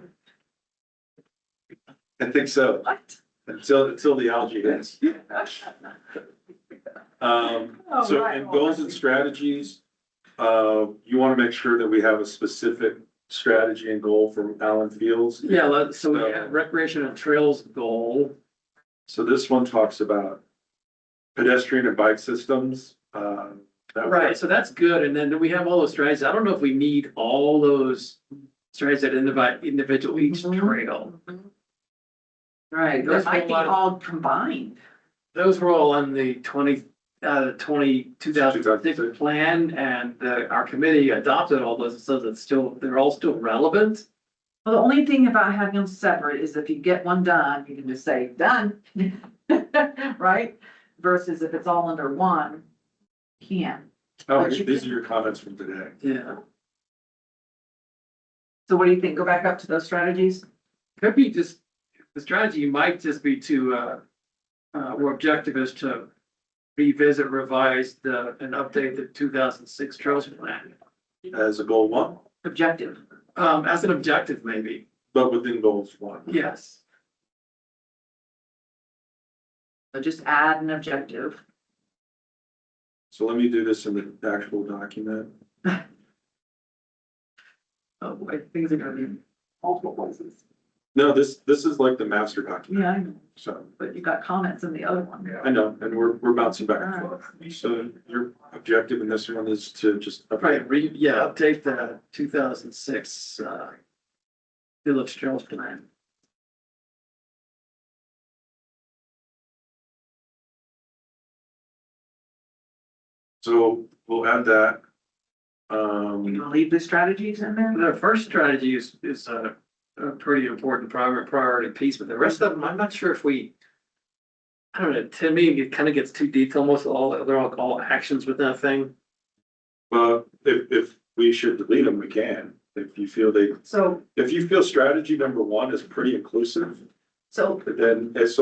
I think so, What? until the algae hits. So in goals and strategies, you want to make sure that we have a specific strategy and goal from Allen Fields. Yeah, so we have recreation and trails goal. So this one talks about pedestrian and bike systems. Right, so that's good. And then we have all those strategies. I don't know if we need all those strategies that individual each Mhm. trail. Right, There's that might a be lot of- all combined. Those were all on the 2006 plan, and our committee adopted all those, so that they're all still relevant. Well, the only thing about having them separate is if you get one done, you can just say, done. Right? Versus if it's all under one, you can't. Oh, But you these are can- your comments from today. Yeah, So what do you think? Go back up to those strategies? could be just, the strategy might just be to, or objective is to revisit, revise and update the 2006 trails plan. As a goal one, Objective. As an objective, maybe, but within goals one. yes. So just add an objective. So let me do this in the actual document. Oh, boy, things are gonna be multiple places. No, this is like the master document, Yeah, I know, so but you got comments in the other one. I know, and we're bouncing back and forth. So your objective in this one is to just. Right, update the 2006, Village Trails plan. So we'll add that. You gonna leave the strategies in there? The first strategy is a pretty important priority piece, but the rest of them, I'm not sure if we. I don't know, to me, it kind of gets too detailed, most of they're all actions with that thing. Well, if we should delete them, we can. If you feel So, if you feel strategy number one is pretty inclusive, so then it's